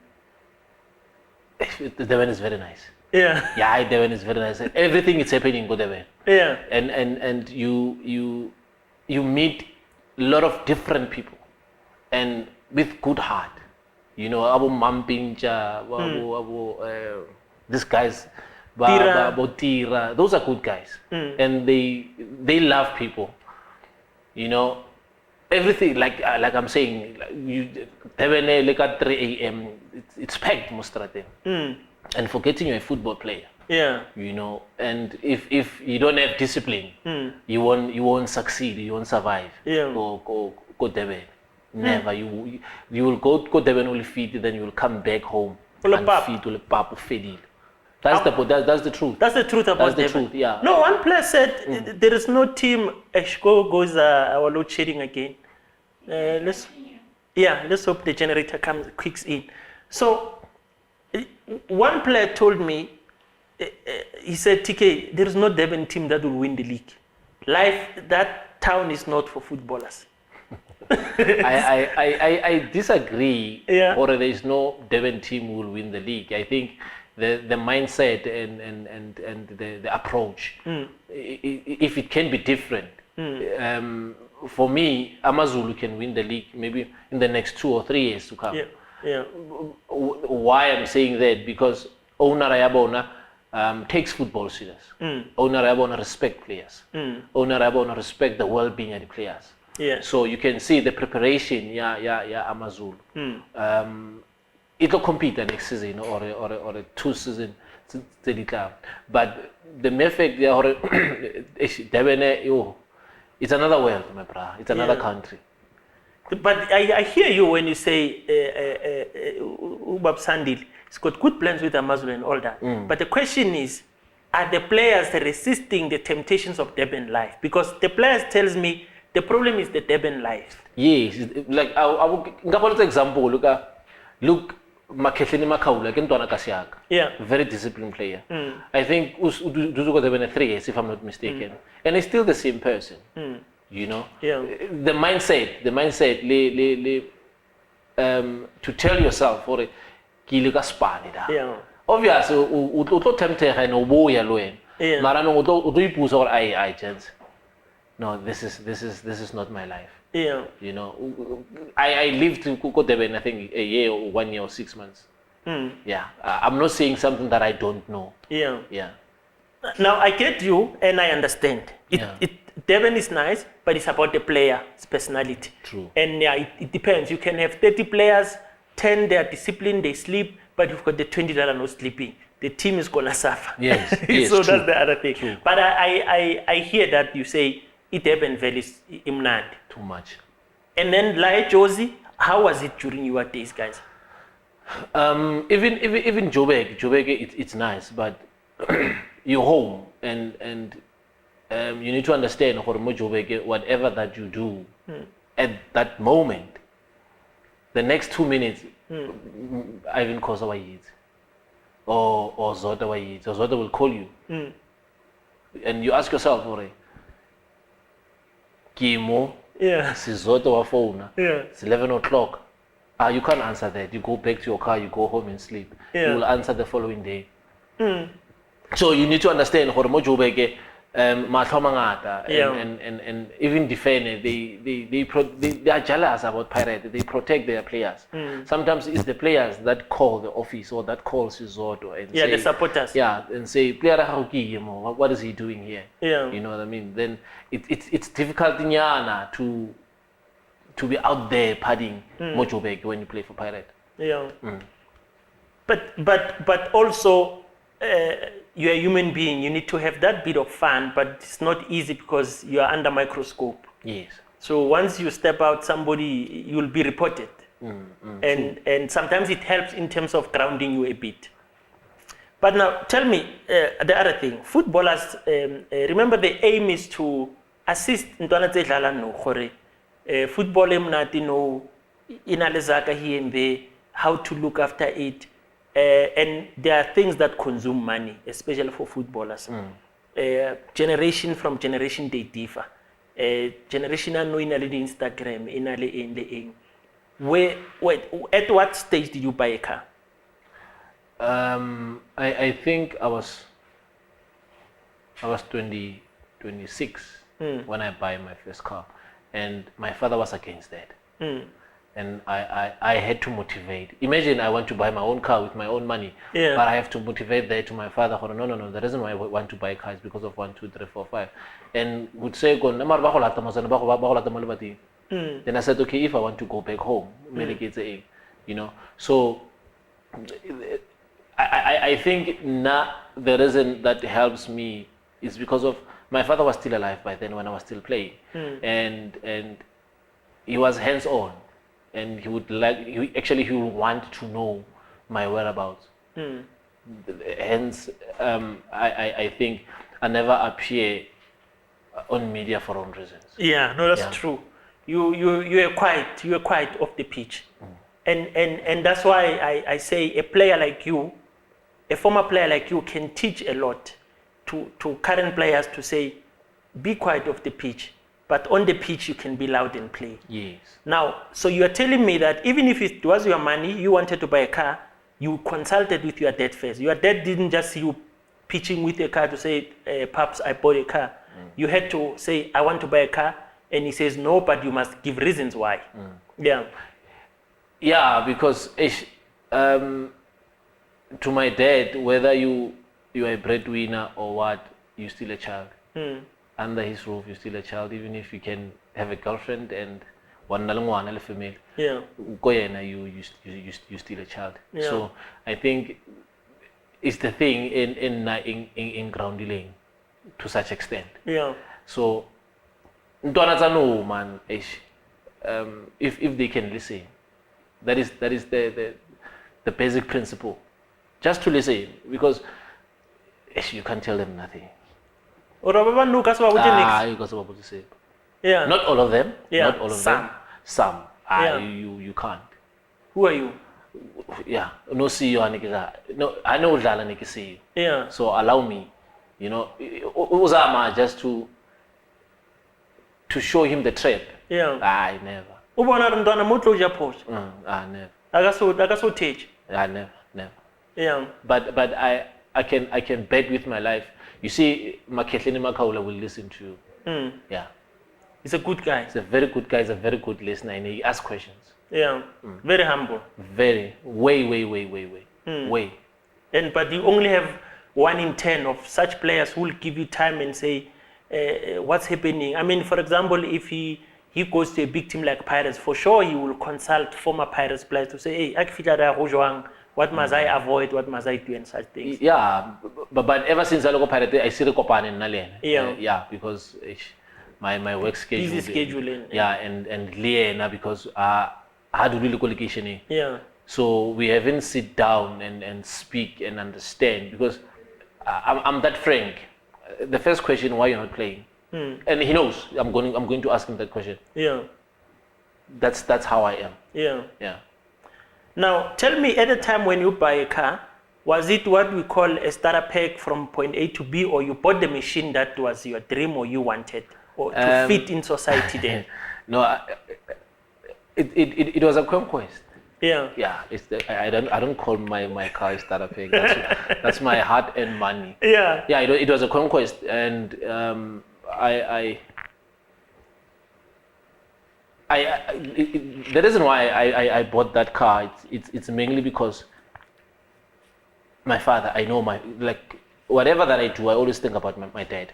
is very nice. Yeah. Yeah, Durban is very nice. Everything is happening in Durban. Yeah. And you meet a lot of different people, and with good heart. You know, Abu Mampincha, these guys, Tira, those are good guys, and they love people. You know, everything like I'm saying, like at 3 a.m. it's packed most of the time. And forgetting you're a football player. Yeah. You know, and if you don't have discipline, you won't succeed. You won't survive. Yeah. Go Durban. Never. You will go Durban, will feed, then you will come back home and feed to the pap feed. That's the truth. That's the truth about That's the Durban. truth. Yeah. No, one player said there is no team. Eshko goes our load shedding again. Let's hope the generator kicks in. So one player told me, he said, TK, there is no Durban team that will win the league. That town is not for footballers. I disagree. Yeah. Or there is no Durban team who will win the league. I think the mindset and the approach, if it can be different. For me, Amazulu can win the league maybe in the next 2 or 3 years to come. Yeah. Yeah. Why I'm saying that? Because owner Ayabona takes football serious. Owner Ayabona respect players. Owner Ayabona respect the well-being of the players. Yeah. So you can see the preparation, Amazulu. It'll compete the next season or a 2 season, but the mere fact it's another world, my brother. It's another country. But I hear you when you say Ubab Sandil, he's got good plans with Amazulu and all that. But the question is, are the players resisting the temptations of Durban life? Because the players tells me the problem is the Durban life. Yes, like I will give an example. Look, Makehleni Makaula, Kentwana Kasiaka. Yeah. Very disciplined player. I think Duzuko Durban 3 years, if I'm not mistaken, and he's still the same person. You know, the mindset, to tell yourself, or Kiliga Spanida. Yeah. Obviously, Uto Temte and Oboya Luen. Marano Udipus or I chance. No, this is not my life. Yeah. You know, I lived in Kukodeben, I think a year or 1 year or 6 months. Yeah. I'm not saying something that I don't know. Yeah. Yeah. Now I get you and I understand. Durban is nice, but it's about the player's personality. True. And it depends. You can have 30 players, 10 they are disciplined, they sleep, but you've got the 20 that are not sleeping. The team is gonna suffer. Yes. So true. that's the other thing. True. But I hear that you say it Durban Valley is imnandi. Too much. And then like Josie, how was it during your days, guys? Even Joburg, it's nice, but you're home and you need to understand whatever that you do at that moment, the next 2 minutes, Ivan calls our yids or Zota wa yids, or Zota will call you, and you ask yourself, Kimo, Yeah. Sizota wa phone, Yeah. it's 11 o'clock. You can't answer that. You go back to your car, you go home and sleep. Yeah. You will answer the following day. So you need to understand how much and even defend they are jealous about Pirate. They protect their players. Sometimes it's the players that call the office or that calls Isoto and say, the supporters. Yeah, and say, player what is he doing here? Yeah. You know what I mean? Then it's difficult in Yana to be out there padding Mojobek when you play for Pirate. Yeah. But also you're a human being. You need to have that bit of fun, but it's not easy because you are under microscope. Yes. So once you step out, somebody you'll be reported, and sometimes it helps in terms of grounding you a bit. But now tell me the other thing. Footballers, remember the aim is to assist ntwana tse dlala no gore football emnati no inalezaka here and there, how to look after it. And there are things that consume money, especially for footballers. Generation from generation they differ. Generation no inale Instagram, inale in the in. At what stage did you buy a car? I think I was 26 when I buy my first car, and my father was against that. And I had to motivate. Imagine I want to buy my own car with my own money, but I have to motivate that to my father. No. The reason why I want to buy a car is because of 1, 2, 3, 4, 5. And would say, then I said, okay, if I want to go back home, you know. So I think now the reason that helps me is because of my father was still alive by then when I was still playing, and he was hands-on. And he would want to know my whereabouts. Hence, I think I never appear on media for wrong reasons. Yeah, no, that's true. You are quiet off the pitch, and that's why I say a player like you, a former player like you, can teach a lot to current players to say, be quiet off the pitch. But on the pitch, you can be loud and play. Yes. Now, so you are telling me that even if it was your money, you wanted to buy a car, you consulted with your dad first. Your dad didn't just see you pitching with a car to say, Paps, I bought a car. You had to say, I want to buy a car. And he says, no, but you must give reasons why. Yeah. Yeah, because to my dad, whether you are a breadwinner or what, you're still a child. Under his roof, you're still a child, even if you can have a girlfriend and one female. Yeah. You still a child. Yeah. So I think it's the thing in grounding to such extent. Yeah. So no man, if they can listen, that is the basic principle. Just to listen, because you can't tell them nothing. Yeah. Not all of them. Yeah. Not all of them. Some. You can't. Who are you? Yeah. No see you. No, I know Dala see you. Yeah. So allow me, Uzama just to show him the trap. Yeah. I never. Never. I never. Yeah. But I can bet with my life. You see, Maketleni Makaula will listen to you. Yeah. He's a good guy. He's a very good guy. He's a very good listener, and he asks questions. Yeah. Very humble. Way. But you only have 1 in 10 of such players who will give you time and say, what's happening? I mean, for example, if he goes to a big team like Pirates, for sure he will consult former Pirates players to say, hey, what must I avoid? What must I do and such things? Yeah, but ever since I look at Pirate, I see the Copan in Nalen. Yeah. Because my work schedule. Busy scheduling. Yeah, and Liena because I had a really location. Yeah. So we haven't sit down and speak and understand because I'm that frank. The first question, why you're not playing? And he knows I'm going to ask him that question. Yeah. That's how I am. Yeah. Yeah. Now, tell me, at the time when you buy a car, was it what we call a starter pack from point A to B, or you bought the machine that was your dream or you wanted, or to fit in society then? No, it was a conquest. Yeah. Yeah, I don't call my car a starter pack. That's my hard-earned money. Yeah. Yeah, it was a conquest, and the reason why I bought that car, it's mainly because my father. I know whatever that I do, I always think about my dad.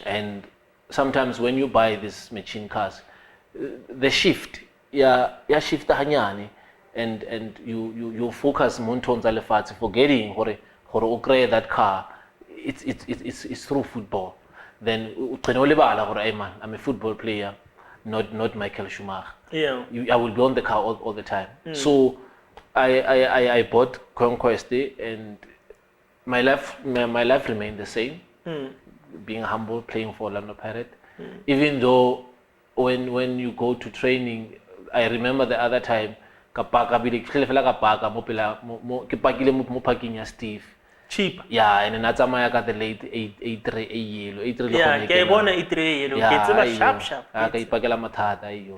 And sometimes when you buy these machine cars, the shift, shift hanyane, and you focus montons alefats, forgetting hore create that car. It's through football. Then I'm a football player, not Michael Schumacher. Yeah. I will be on the car all the time. So I bought Conquest, and my life remained the same. Being humble, playing for Orlando Pirates. Even though when you go to training, I remember the other time, Steve. Cheap. Yeah, and then I got the late 83 yellow. Yeah, ke bona 83 yellow. Ke tseba sharp. Ka ipakela mathata iyo.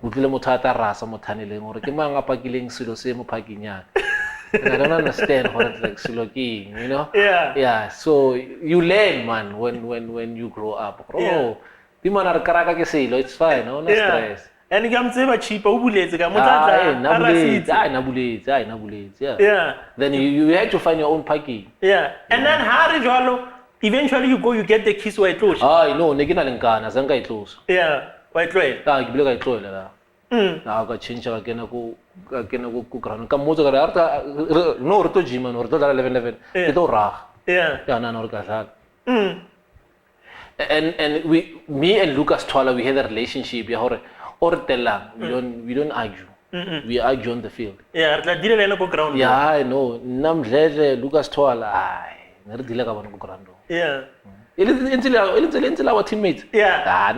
Utlile mothata rasa mothaneleng hore ke mang a pakileng silo se mo pakinyana. And I don't understand what it's like Siloki, you know? Yeah. Yeah. So you learn, man, when you grow up. Oh, the man are karaka ke silo, it's fine, no stress. And you say cheaper, ubuletse ka nabuletse. Yeah. Then you had to find your own parking. Yeah. And then how eventually you get the keys white close. No, negina lengana, zanga itloso. Yeah, white close. Ke bile ka itloela la. Na ka change ka kena ku ground ka motso ka re no re to gym no re to dala 11 ke to rag. Yeah. Yeah, na no ka dala. And me and Lucas Twala, we had a relationship. We don't argue. We argue on the field. Yeah, ground. Yeah, I know. Lucas Twala, ground. Yeah. Until our teammates. Yeah.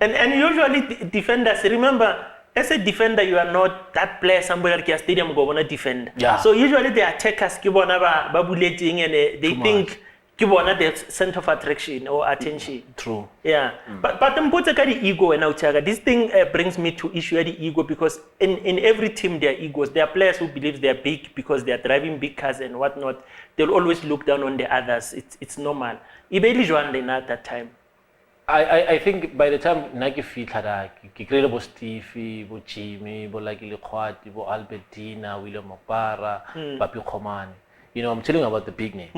And usually defenders, remember, as a defender, you are not that player somewhere like a stadium go on defend. Yeah. So usually the attackers keep on babulating and they think keep on the center of attraction or attention. True. Yeah. But the ego and this thing brings me to issue the ego, because in every team there are egos. There are players who believe they are big because they are driving big cars and whatnot. They'll always look down on the others. It's normal. Ibeli at that time. I think by the time Nike fit had Kelebogile Stevie, bo Jimmy, bo Lucky Lekwati, bo Albertina, William Mopara, Papi Khomane. You know, I'm telling you about the big names.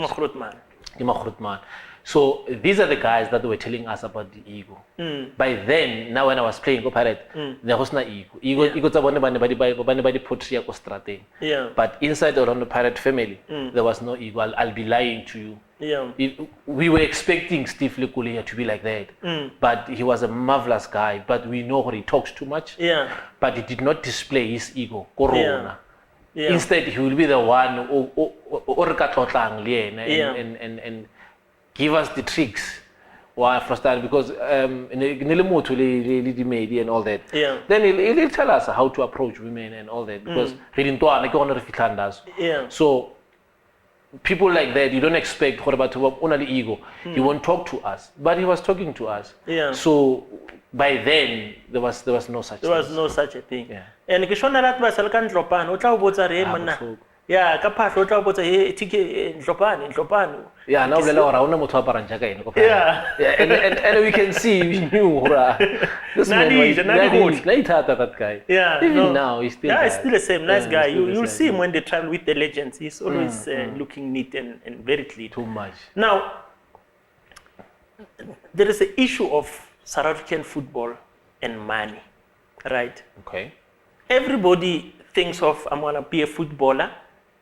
Man. So these are the guys that were telling us about the ego. By then, now when I was playing Go Pirate, there was no ego. Ego body portray ko strate. Yeah. But inside the Orlando Pirate family, there was no ego. I'll be lying to you. Yeah. We were expecting Steve Lekulia to be like that, but he was a marvelous guy. But we know he talks too much. Yeah. But he did not display his ego. Corona. Yeah. Instead, he will be the one and give us the tricks. Why frustrated? Because and all that. Yeah. Then he'll tell us how to approach women and all that, because he didn't Thanda. Yeah. So people like that, you don't expect only ego. He won't talk to us, but he was talking to us. Yeah. So by then there was no such. There was no such a thing. Yeah. And kishona rat ba salkan dlopan o tla o botsa re monna. Yeah, ka phahlo o tla o botsa he tike dlopane. Yeah, now we know una motho a parang jaka ene ko. Yeah. And we can see we knew this man that guy. Yeah. Even now he's still. Yeah, he's still the same nice guy. You'll see him when they travel with the legends. He's always looking neat and very clean. Too much. Now, there is an issue of South African football and money, right? Okay. Everybody thinks of, I'm going to be a footballer.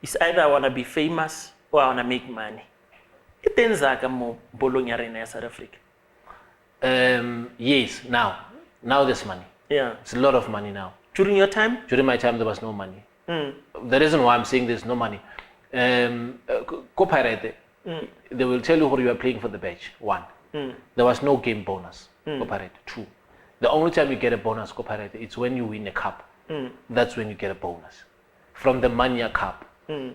It's either I want to be famous or I want to make money. It ends like I'm Bologna in South Africa. Yes, now there's money. Yeah. It's a lot of money now. During your time? During my time, there was no money. The reason why I'm saying there's no money, Go Pirate, they will tell you who you are playing for the badge. 1. There was no game bonus. Go Pirate. 2. The only time you get a bonus, Go Pirate, it's when you win a cup. That's when you get a bonus from the Mania Cup.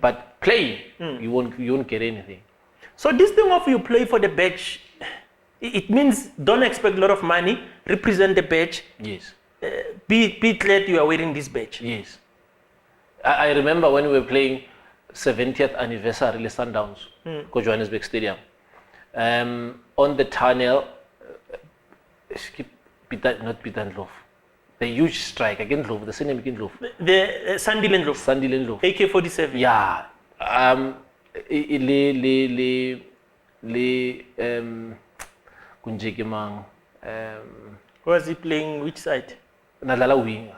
But playing, you won't get anything. So this thing of you play for the badge, it means don't expect a lot of money, represent the badge. Yes. be glad you are wearing this badge. Yes. I remember when we were playing 70th anniversary Le Sundowns, go Johannesburg Stadium. On the tunnel, not Pitandlov. The huge strike against Love, the same against Love. The Sandy Lendlof. Sandy Lendlof. AK-47. Yeah. Kunjekimang. Was he playing which side? Nalala wing.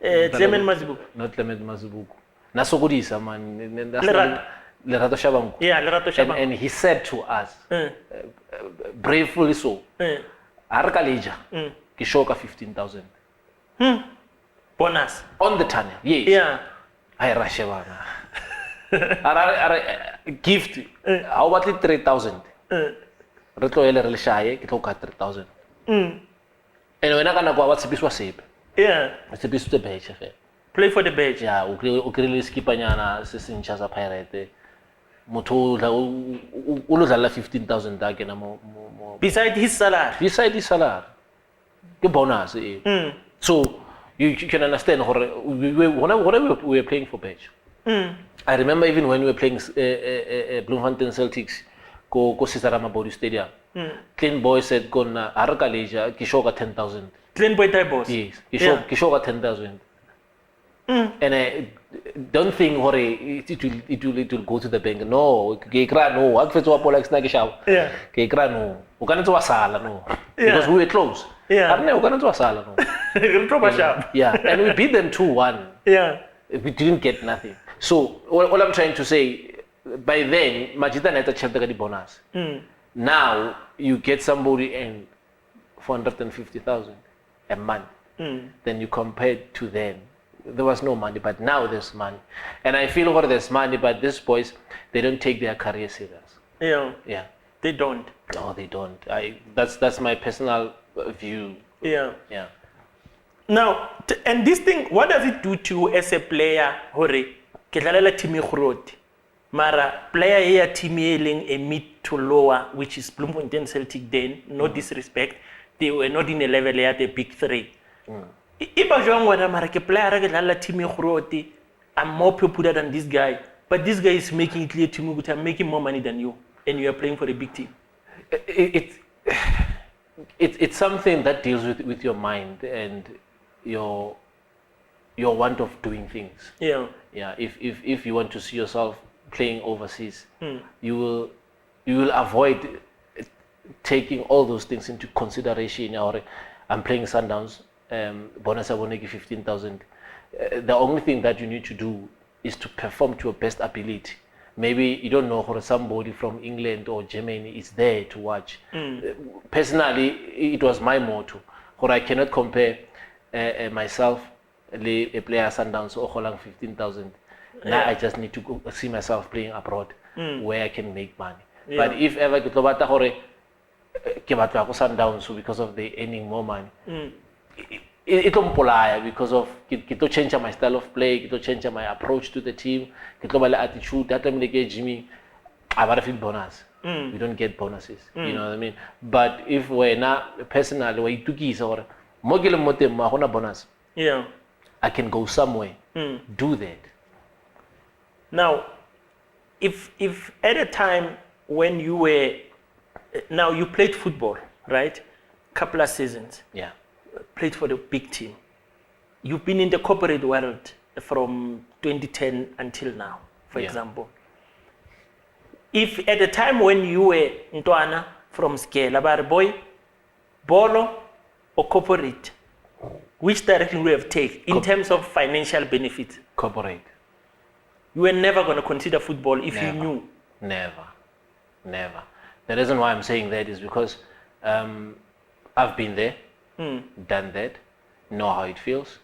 Clement Mazibuko. Not Clement Mazibuko. Nasogodisa man. Lerato. Lerato Shabangu. Yeah, Lerato Shabangu. And he said to us, bravely so, Arkalija, Kishoka 15,000. Bonus. On the tunnel, yes. Yeah. I Rashavana. Gift. How about it 3,000? Retlo ele relishaye, kitoka 3,000. And when I go, what's the piece was safe? Yeah. It's a piece of the badge. Play for the badge. Yeah, ukrile skipanyana sesinchaza pirate. Moto uludlala 15,000 dake na mo. Beside his salary. Beside his salary. The bonus. So you can understand whenever we were playing for badge. I remember even when we were playing Bloemfontein Celtics, go Sisarama Body Stadium. Clean boy said, "Gonna Arakaleja, Kishoka 10,000." Clean boy type boss. Yes, Kishoka 10,000. And I don't think it will go to the bank. No, Kekra no. Akfetwa Polak Snagishaw. Yeah. Kekra no. Ukanatu Asala no. Because we were close. Yeah. Arne Ukanatu Asala no. Yeah, and we beat them 2-1. Yeah. We didn't get nothing. So all I'm trying to say, by then, Majida Neta Chapter the bonus. Now you get somebody and 450,000 a month. Then you compare it to then. There was no money, but now there's money. And I feel what there's money, but these boys, they don't take their career serious. Yeah. Yeah. They don't. No, they don't. That's my personal view. Yeah. Yeah. Now, and this thing, what does it do to you as a player? Hore, kedlalela team e Mara player here team a mid to lower, which is Bloemfontein Celtic then, no disrespect. They were not in a level at the big three. Iba jwang wana mara ke player ke dlala team e I'm more popular than this guy, but this guy is making it clear to me that I'm making more money than you, and you are playing for a big team. It's something that deals with your mind and your want of doing things. Yeah. Yeah. If you want to see yourself playing overseas, you will avoid taking all those things into consideration. Or I'm playing Sundowns. Bonus Abonegi 15,000. The only thing that you need to do is to perform to your best ability. Maybe you don't know how somebody from England or Germany is there to watch. Personally, it was my motto. Or I cannot compare myself, a player Sundowns or Holland 15,000. Now I just need to go see myself playing abroad where I can make money. Yeah. But if ever ke batla go Sundowns because of they earning more money. It don't because of it change my style of play, it change my approach to the team, it attitude. That time they get Jimmy, I got a feel bonus. We don't get bonuses, you know what I mean. But if we're not personally, we took is or bonus. Yeah, I can go somewhere, do that. Now, if at a time when you were, now you played football, right? Couple of seasons. Yeah. Played for the big team. You've been in the corporate world from 2010 until now, for example. If at the time when you were Ntwana from Skela, but boy, Bolo or corporate, which direction would you have taken in terms of financial benefits? Corporate. You were never going to consider football if you knew. Never. The reason why I'm saying that is because I've been there, done that, know how it feels.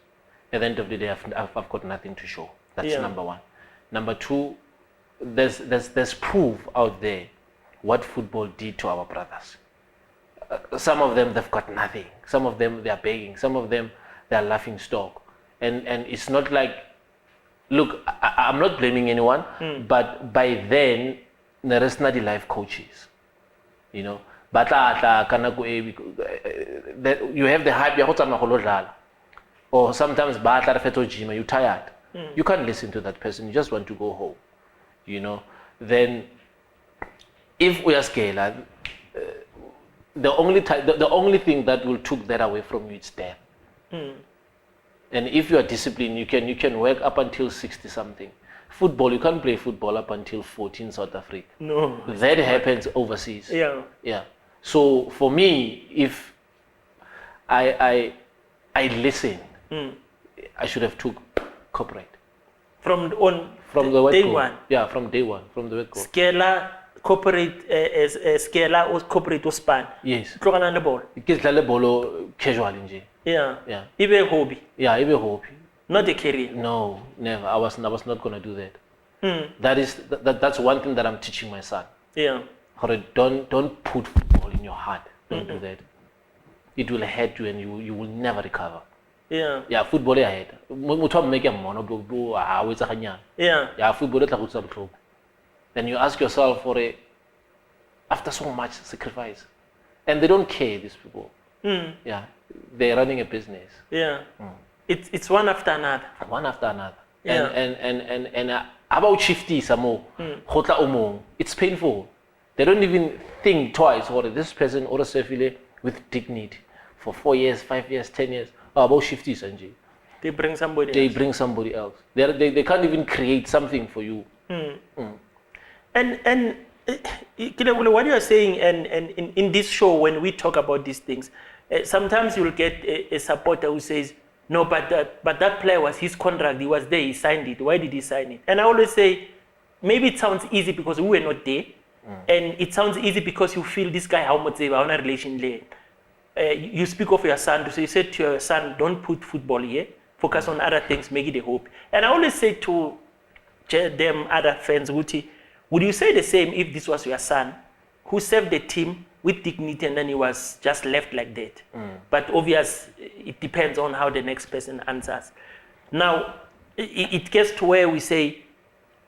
At the end of the day, I've got nothing to show. That's number one. Number two, there's proof out there what football did to our brothers. Some of them, they've got nothing. Some of them, they're begging. Some of them, they're laughing stock. And it's not like, look, I'm not blaming anyone, but by then, there is not the life coaches, you know. But you have the hype, or sometimes you're tired. You can't listen to that person. You just want to go home. You know, then if we are scalar, the only thing that will take that away from you is death. And if you are disciplined, you can work up until 60 something. Football, you can't play football up until 14 South Africa. No. That happens overseas. Yeah. So for me, if I listen, I should have took corporate. From the word day go. one. Yeah, from day one, from the word go. Scalar, corporate, scalar or corporate or span. Yes. Tlogana le ball. Because la bolo casual nje. Yeah. Yeah. Even a hobby. Yeah, even a hobby. Not a career. No, never. I was not gonna do that. That's one thing that I'm teaching my son. Yeah. Don't put football in your heart. Don't do that. It will hurt you and you will never recover. Yeah. Yeah, football ahead. Mutwa make a mono do Yeah, football is. Then you ask yourself after so much sacrifice. And they don't care, these people. Yeah. They're running a business. Yeah. It's one after another. One after another. Yeah. And about shifty some more. It's painful. They don't even think twice or this person or a sefile with dignity for 4 years, 5 years, 10 years. About shifty Sanjay. They bring somebody else. They can't even create something for you. And Kelebogile, what you are saying, and in this show, when we talk about these things, sometimes you'll get a supporter who says, no, but that player was his contract, he was there, he signed it. Why did he sign it? And I always say, maybe it sounds easy because we were not there, and it sounds easy because you feel this guy, how much they have a relation there. You speak of your son, so you said to your son, don't put football here, focus on other things, make it a hope. And I always say to them other fans, would you say the same if this was your son who served the team with dignity and then he was just left like that? But obviously, it depends on how the next person answers. Now, it gets to where we say,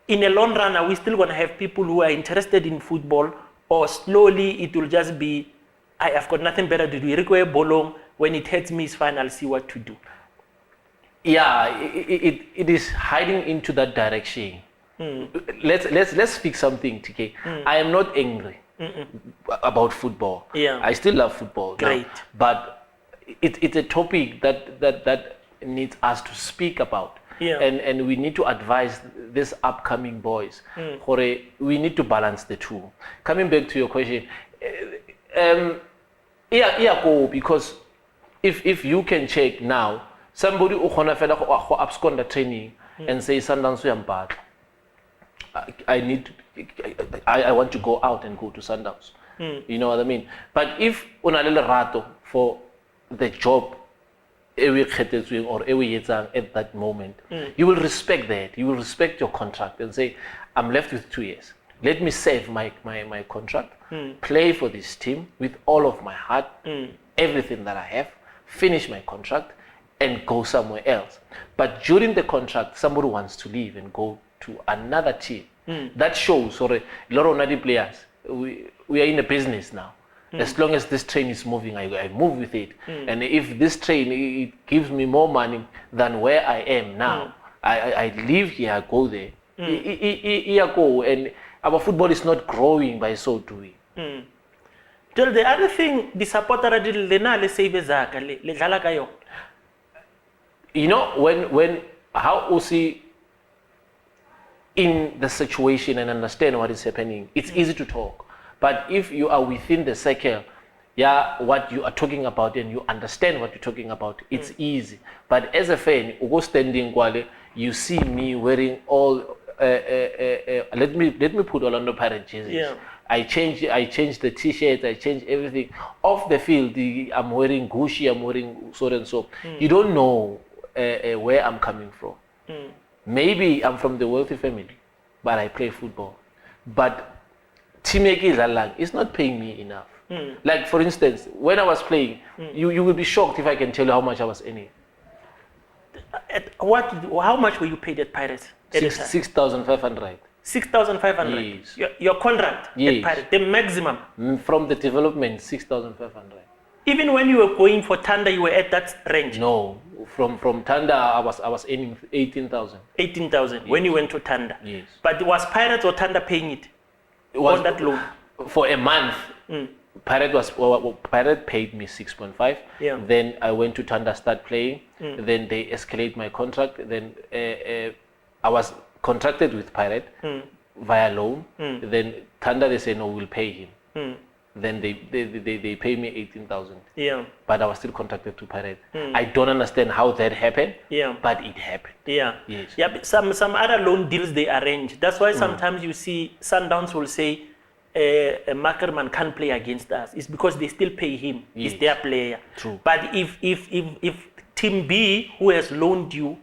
in a long run, are we still going to have people who are interested in football, or slowly it will just be, I've got nothing better to do. Irikwe bolong, when it hurts me, it's fine, I'll see what to do. Yeah, it is hiding into that direction. Let's fix something, TK. I am not angry about football. Yeah. I still love football. Great. Now, but it's a topic that needs us to speak about. Yeah. And we need to advise these upcoming boys. We need to balance the two. Coming back to your question, because if you can check now, somebody who abscond the training and say Sundowns bad. I want to go out and go to Sundowns. You know what I mean? But if unalele rato for the job or at that moment, you will respect that. You will respect your contract and say, I'm left with 2 years. Let me save my contract, play for this team with all of my heart, everything that I have, finish my contract, and go somewhere else. But during the contract, somebody wants to leave and go to another team. That shows, or a lot of other players, we are in a business now. As long as this train is moving, I move with it. And if this train, it gives me more money than where I am now, I live here, I go there. And our football is not growing by so doing. The other thing, the supporter did le save zaka le dlala ka yona. You know, when how Usi in the situation and understand what is happening, it's easy to talk. But if you are within the circle, what you are talking about and you understand what you're talking about, it's easy. But as a fan, standing you see me wearing all let me put Orlando Pirates jerseys. Yeah. I change the t-shirts, I change everything. Off the field, I'm wearing Gucci, I'm wearing so and so. You don't know where I'm coming from. Maybe I'm from the wealthy family, but I play football. But Timeki Lalang is not paying me enough. Like, for instance, when I was playing, you will be shocked if I can tell you how much I was earning. How much were you paid at Pirates? 6,500. 6,500? Yes. Your contract yes. at Pirates, the maximum? From the development, 6,500. Even when you were going for Thanda, you were at that range? No. From Tanda, I was earning 18,000. 18,000 when you went to Thanda? Yes. But was Pirates or Thanda paying it? It was on that loan? For a month. Pirate paid me 6.5. Yeah. Then I went to Tanda, start playing. Then they escalate my contract. Then I was contracted with Pirate via loan. Then Tanda, they say no, we'll pay him. Then they pay me 18,000. Yeah. But I was still contracted to Pirate. I don't understand how that happened. Yeah. But it happened. Yeah. Yes. Yeah. But some other loan deals they arrange. That's why sometimes you see Sundowns will say a Mackerman can't play against us. It's because they still pay him. Yes. It's their player. True. But if Team B, who has loaned you,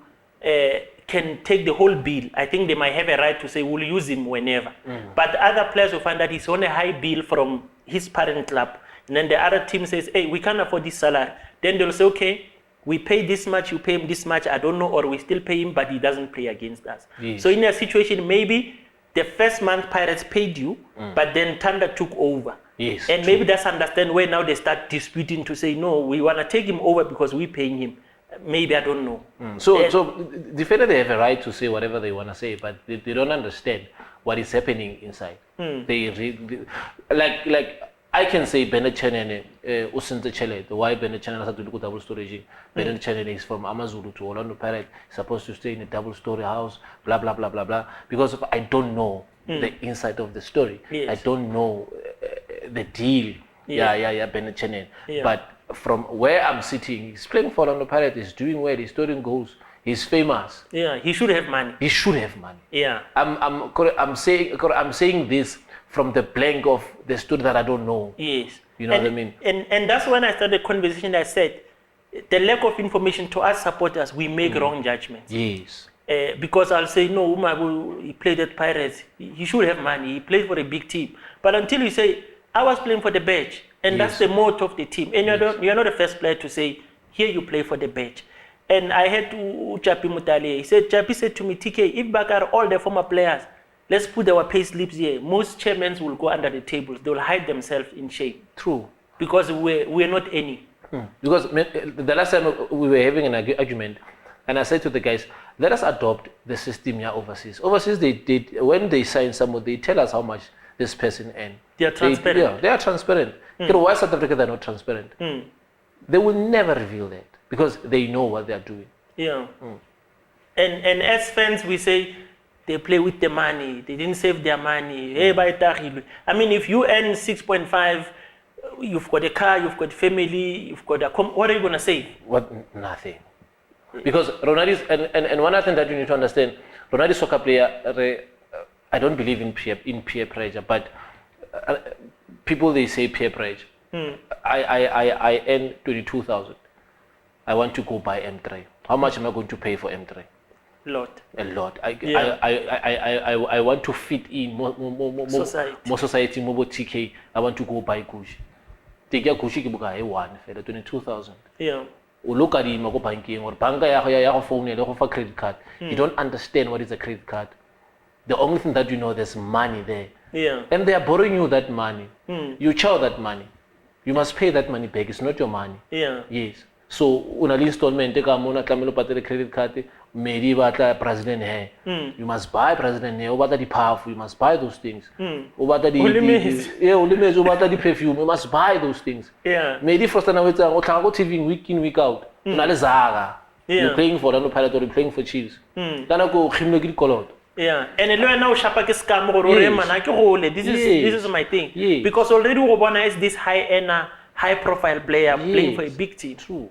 can take the whole bill, I think they might have a right to say we'll use him whenever. But other players will find that he's on a high bill from his parent club, and then the other team says, hey, we can't afford this salary. Then they'll say, okay, we pay this much, you pay him this much, I don't know, or we still pay him, but he doesn't play against us. Yes. So in a situation, maybe the first month Pirates paid you, but then Thanda took over. Yes, and maybe that's understand where now they start disputing to say, no, we want to take him over because we're paying him. Maybe, I don't know. So defender, they have a right to say whatever they want to say, but they don't understand what is happening inside. Like I can say Bennett Chenene, Usinte Chele, the why Bennett Chenene has to do double storage. Bennett Chenene is from Amazulu to Orlando Pirates, supposed to stay in a double story house, blah blah blah blah blah. Because I don't know the inside of the story. Yes. I don't know the deal. Yeah, Bennett Chenene. Yeah. But from where I'm sitting, he's playing for Orlando Pirates, he's doing well, he's scoring goals, he's famous. Yeah, he should have money. He should have money. Yeah. I'm saying this from the blank of the story that I don't know. Yes. You know what I mean? And that's when I started the conversation. I said, the lack of information to us supporters, we make wrong judgments. Yes. Because I'll say, no, Umabu, he played at Pirates. He should have money. He played for a big team. But until you say, I was playing for the badge, and that's the motto of the team. And you're not the first player to say, here you play for the badge. And I had to Chapi Mutale. He said, Chapi said to me, TK, if back are all the former players, let's put our pay slips here. Most chairmen will go under the tables. They will hide themselves in shame. True. Because we're not any. Because the last time we were having an argument, and I said to the guys, let us adopt the system here overseas. Overseas, when they sign someone, they tell us how much this person earns. They are transparent. They are transparent. Why South Africa they're not transparent? They will never reveal that because they know what they are doing. Yeah. And as fans, we say they play with the money. They didn't save their money. I mean, if you earn 6.5, you've got a car, you've got family, you've got a what are you going to say? What? Nothing. Because Ronaldo's, and one other thing that you need to understand, Ronaldo's soccer player, I don't believe in peer pressure, but people, they say peer pressure. I earn 22,000. I want to go buy M3. How much am I going to pay for M3? A lot. I want to fit in more society, more TK. I want to go buy Gucci. Take Gucci ki buka one for 22,000. Yeah. Look at him, go banking or banka ya phone ya go for credit card. You don't understand what is a credit card. The only thing that you know, there's money there. Yeah. And they are borrowing you that money. You chow that money. You must pay that money back. It's not your money. Yeah. Yes. So, una installment ka mona tlamelo patele credit card, maybe batla president hai. You must buy president hai. Obata di puff. You must buy those things. Obata di ulimez. Obata di perfume. You must buy those things. Yeah. Maybe first na wetsa o tla go TV week in week out. Una le zaga. You're playing for Orlando Pirates or you're playing for Chiefs. Kana go khimno ki kolot. Yeah, and now Shapa is scam or this is my thing. Yes. Because already Obana is this high profile player playing for a big team. True.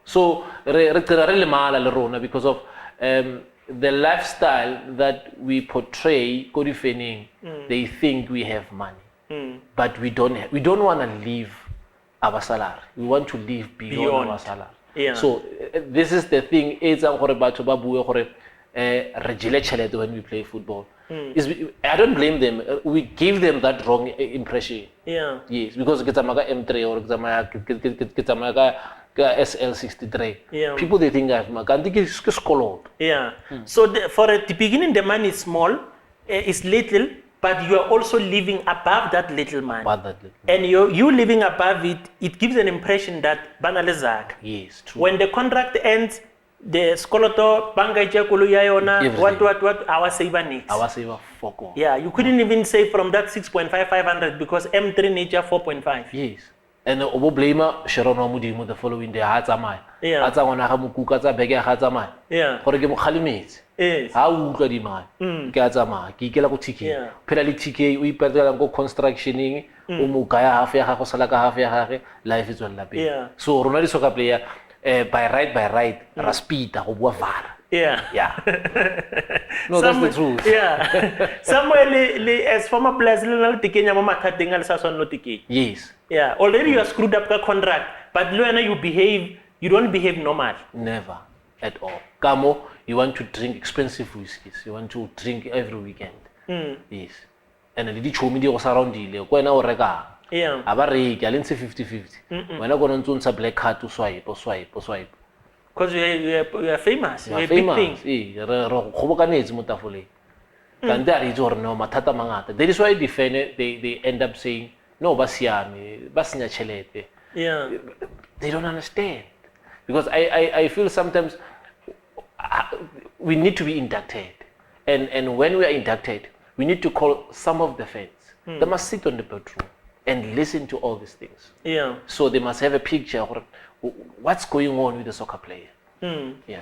So because of the lifestyle that we portray, they think we have money. But we don't want to live our salary. We want to live beyond our salary. Yeah. So this is the thing. When we play football, I don't blame them. We give them that wrong impression. Yeah. Yes, because Gitamaga M3 or Gitamaga SL63. Yeah. People, they think I've Yeah. So for the beginning, the money is small, it's little, but you are also living above that little money. About that little. And you living above it, it gives an impression that banalizak. Yes, true. When the contract ends, the skoloto banga yona what our saver next. Our saver fuck. Yeah, you couldn't even save from that 6.500 because M3 nature 4.5. Yes. And obo blame Sharon Omudimo the following day ha tsamaya. Yeah. A tsangwana ga mokuka tsa beke ga tsamaya. Yeah. Gore ke mo khalimetse. Yes. Ha o utlwa di mane. Ke a tsamaya, ke ikela go TK. Yeah. Phela le TK o ipatela go constructioning, o mo kaya half ya gago sala ka half ya gage, life is on la pele. Yeah. So rona di soccer player by right, ra speed go bua vara. Yeah. Yeah. No, that's the truth. Yeah. Somewhere as former players, le tikenya mo mathateng a le sa swana no tikeng. Yes. Yeah. Already you are screwed up ka contract, but you don't behave normal. Never at all. Kamo, you want to drink expensive whiskeys. You want to drink every weekend. Yes. And the chomi di go surroundile. Ko ena o reka. Yeah. Aba reki a lentse 50-50. Wena go ntse ntsa black card o swipe. Because you are famous. You are a big famous. thing. Re gobokanetse mo tafoleng. Kante a re itse gore no mathata mangata. That is why they end up saying no ba siame, ba senya tšhelete. Yeah. They don't understand. Because I feel sometimes we need to be inducted. And when we are inducted, we need to call some of the fans. They must sit on the bedroom and listen to all these things. Yeah. So they must have a picture of what's going on with the soccer player. Yeah.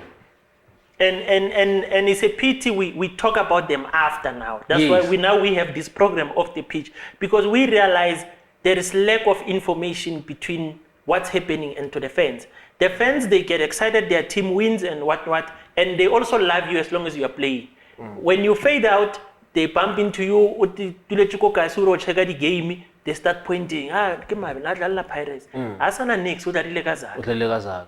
And it's a pity we talk about them after now. That's Yes. why we have this program off the pitch, because we realize there is lack of information between what's happening and to the fans. The fans, they get excited, their team wins and what, and they also love you as long as you are playing. When you fade out, they bump into you, the game, they start pointing, ke Mabe na dlala Pirates. Asana next o darile ka zaka. O tlele ka zaka.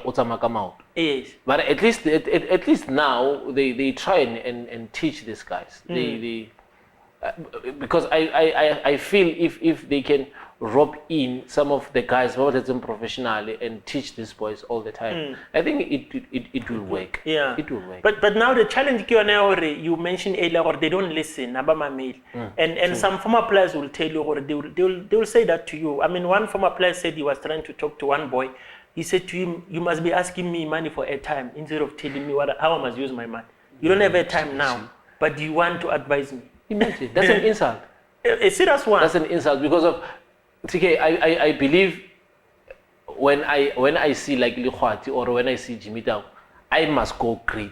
O tsamaya ka maoto. Yes. But at least now they try and teach these guys. They because I feel if they can rope in some of the guys who are professionally and teach these boys all the time, I think it will work. Yeah. It will work. But now the challenge you mentioned earlier, or they don't listen, and some former players will tell you, or they will say that to you. I mean, one former player said he was trying to talk to one boy. He said to him, "You must be asking me money for airtime instead of telling me how I must use my money. You don't have airtime now, but you want to advise me." Imagine, that's an insult. A serious one. That's an insult because of TK. I believe when I see like Likhwati or when I see Jimmy Tao, I must go greet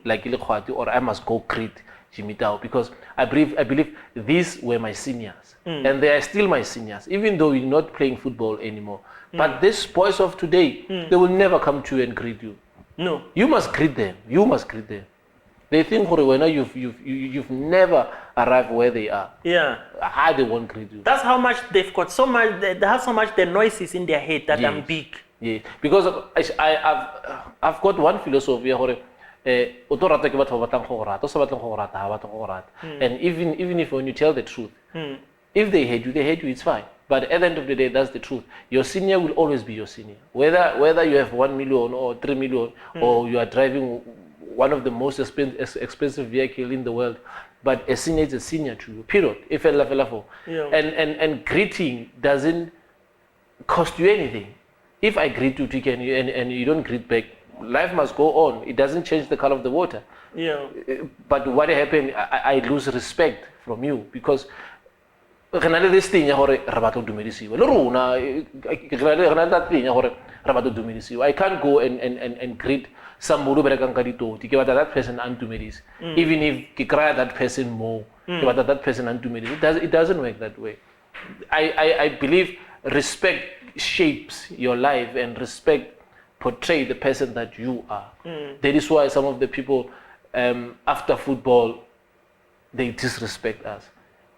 like Likhwati, or I must go greet Jimmy Tao, because I believe these were my seniors and they are still my seniors, even though we're not playing football anymore. But these boys of today, they will never come to you and greet you. No. You must greet them. You must greet them. They think you've never arrived where they are. Yeah. They won't greet you. That's how much they've got so much. They have so much the noises in their head that I'm big. Yeah. Because I've got one philosophy where and even if when you tell the truth, if they hate you, it's fine. But at the end of the day, that's the truth. Your senior will always be your senior. Whether you have 1 million or 3 million, or you are driving one of the most expensive vehicle in the world, but a senior is a senior to you, period. Yeah. And greeting doesn't cost you anything. If I greet you, and you don't greet back, life must go on. It doesn't change the color of the water. Yeah. But what happened, I lose respect from you, because I can't go and greet somebody that person even if I cry that person more, that person it doesn't work that way. I believe respect shapes your life, and respect portray the person that you are. That is why some of the people after football, they disrespect us,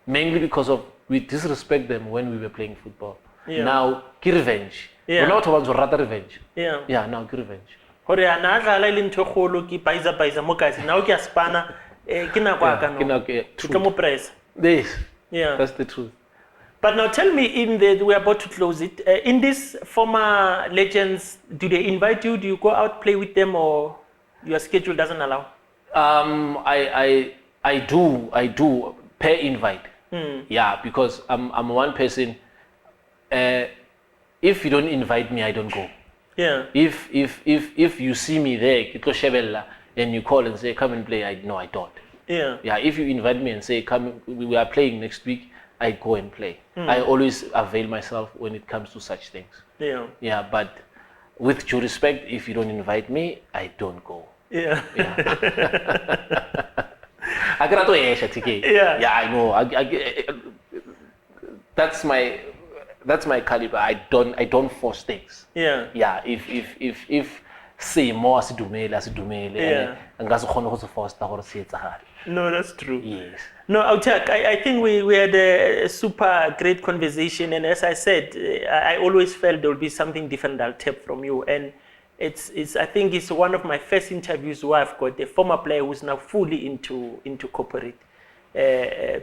mainly because of we disrespect them when we were playing football. Yeah. Now, revenge. Yeah. We're not ones who rather revenge. Yeah. Yeah, now revenge. Hore ana dlala ile ntho kholo ki paisa mo kasi now ke spana ke na kwa ka no ke mo press. Yes. Yeah. That's the truth. But now tell me, we're about to close it. In these former legends, do they invite you? Do you go out play with them, or your schedule doesn't allow? I do. per invite. Yeah, because I'm one person. If you don't invite me, I don't go. Yeah. If you see me there, and you call and say come and play, I don't. Yeah. Yeah. If you invite me and say come, we are playing next week, I go and play. I always avail myself when it comes to such things. Yeah. Yeah, but with due respect, if you don't invite me, I don't go. Yeah. I got to TK. Yeah. Yeah, I know. That's my caliber. I don't force things. Yeah. Yeah. If say more asidumele. Yeah. Ngazikhona ukuthi foster gore se etsagale. No, that's true. Yes. No, Autak, I think we had a super great conversation, and as I said, I always felt there will be something different I'll tap from you, and it's I think it's one of my first interviews where I've got a former player who's now fully into corporate,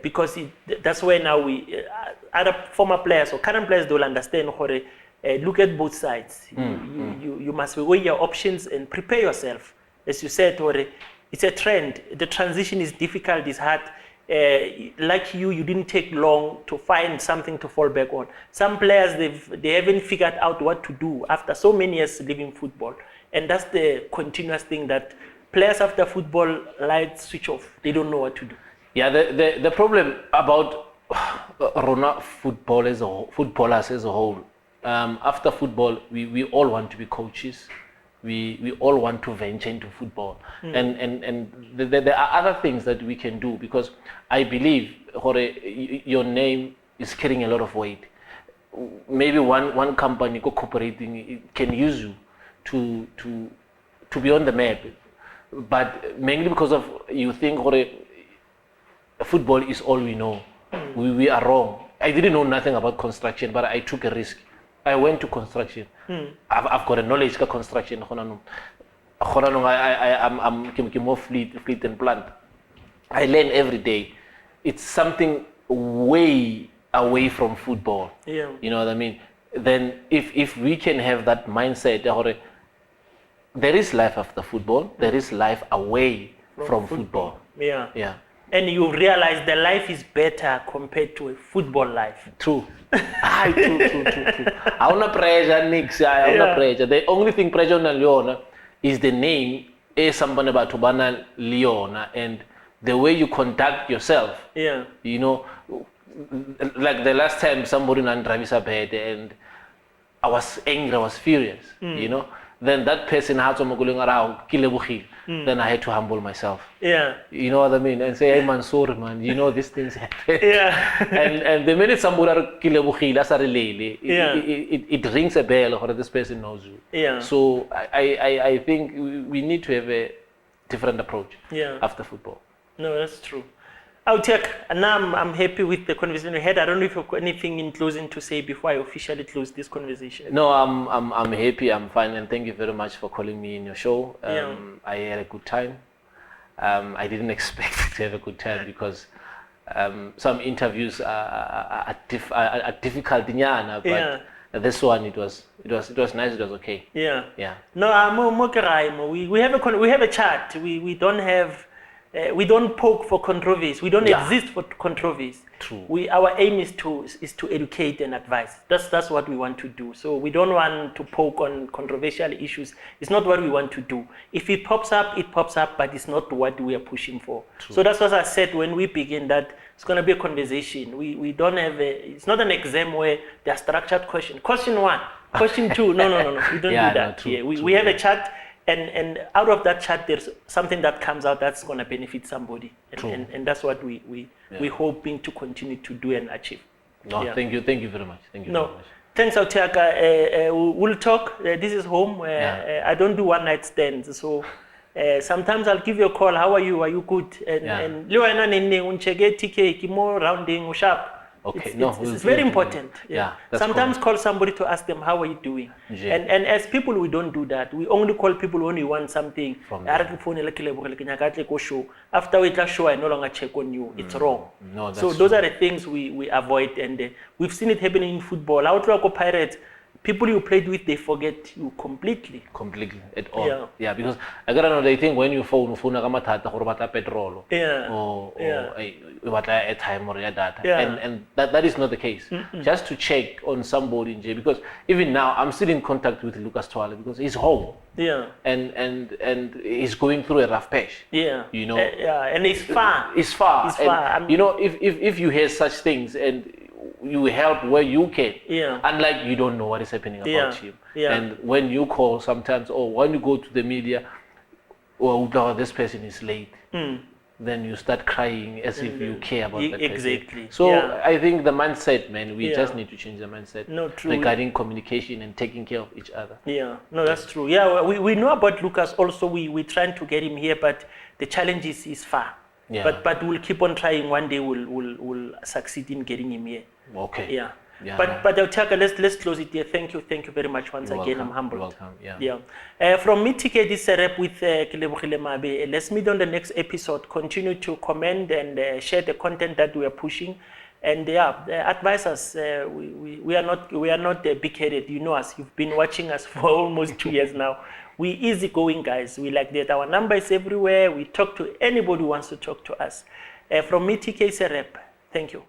because that's where now we other former players or current players don't understand how to look at both sides. You must weigh your options and prepare yourself, as you said, Hore. It's a trend. The transition is difficult, it's hard. Like you didn't take long to find something to fall back on. Some players, they haven't figured out what to do after so many years leaving football. And that's the continuous thing that players after football lights switch off. They don't know what to do. Yeah, the problem about Rona footballers as a whole, after football, we all want to be coaches. We all want to venture into football, and there are other things that we can do, because I believe your name is carrying a lot of weight. Maybe one company cooperating can use you to be on the map, but mainly because of you think football is all we know. We are wrong. I didn't know nothing about construction, but I took a risk. I went to construction. I've got a knowledge of construction. I'm more fleet and plant. I learn every day. It's something way away from football. Yeah. You know what I mean? Then if we can have that mindset, there is life after football. There is life away from football. Yeah. Yeah. And you realize the life is better compared to a football life. True. True. I want pressure, Nix. I want pressure. The only thing pressure on Leona is the name, somebody about Tubana Leona, and the way you conduct yourself. Yeah. You know, like the last time somebody on Travis bed, and I was angry, I was furious. You know, then that person had some going around Kelebogile. Then I had to humble myself. Yeah. You know what I mean? And say, hey man, sorry man, you know these things happen. Yeah. and the minute somebody Kelebogile as a relay, Yeah. it rings a bell or this person knows you. Yeah. So I think we need to have a different approach after football. No, that's true. Autak, now I'm happy with the conversation we had. I don't know if you've got anything in closing to say before I officially close this conversation. No, I'm happy. I'm fine, and thank you very much for calling me in your show. I had a good time. I didn't expect to have a good time because some interviews are difficult, but this one it was nice. It was okay. Yeah. Yeah. No, we have a chat. We don't have. We don't poke for controversy. We don't exist for controversy. True. Our aim is to educate and advise. That's what we want to do. So we don't want to poke on controversial issues. It's not what we want to do. If it pops up, but it's not what we are pushing for. True. So that's what I said when we begin, that it's going to be a conversation. We don't have it's not an exam where there are structured questions. Question 1, question 2. No. We don't do that. True, we have a chat. And out of that chat, there's something that comes out that's going to benefit somebody. And that's what we're hoping to continue to do and achieve. No, thank you very much. Thank you very much. Thanks, Autiaka. We'll talk. This is home. I don't do one night stands. So sometimes I'll give you a call. How are you? Are you good? And more rounding, sharp. Okay. It's very important. Yeah. Sometimes call somebody to ask them, how are you doing? Yeah. And as people, we don't do that. We only call people when we want something. After we show, I no longer check on you. It's wrong. No, so those are the things we avoid. And we've seen it happening in football. Outlook Pirates, people you played with, they forget you completely. Completely at all. Yeah. Yeah, because I gotta know, they think when you phone ka mathata gore batla petrol Yeah. or Yeah. batla airtime or ya data. Yeah. And that is not the case. Just to check on somebody in J, because even now I'm still in contact with Lucas Twala because he's home. Yeah. And he's going through a rough patch. Yeah. You know. Yeah, and it's far. It's far. It's far. And, you know, if you hear such things and you help where you can. Yeah. Unlike you don't know what is happening about him. Yeah. And when you call sometimes, or when you go to the media, oh, this person is late. Then you start crying as if you care about that person. Exactly. So Yeah. I think the mindset, man, we Yeah. just need to change the mindset No, true. regarding communication and taking care of each other. Yeah, no, that's true. Yeah, we know about Lucas also. We're trying to get him here, but the challenge is far. Yeah. But we'll keep on trying. One day we'll succeed in getting him here. Okay. Yeah. Yeah, But Otaka, let's close it here. Thank you very much once You're again. welcome. I'm humbled. You're welcome. Yeah. From me, TK, this is a wrap with Kelebogile Mabe. Let's meet on the next episode. Continue to comment and share the content that we are pushing. And advise us. We are not big-headed. You know us. You've been watching us for almost 2 years now. We easygoing guys. We like that. Our number is everywhere. We talk to anybody who wants to talk to us. From me, TK, is a wrap. Thank you.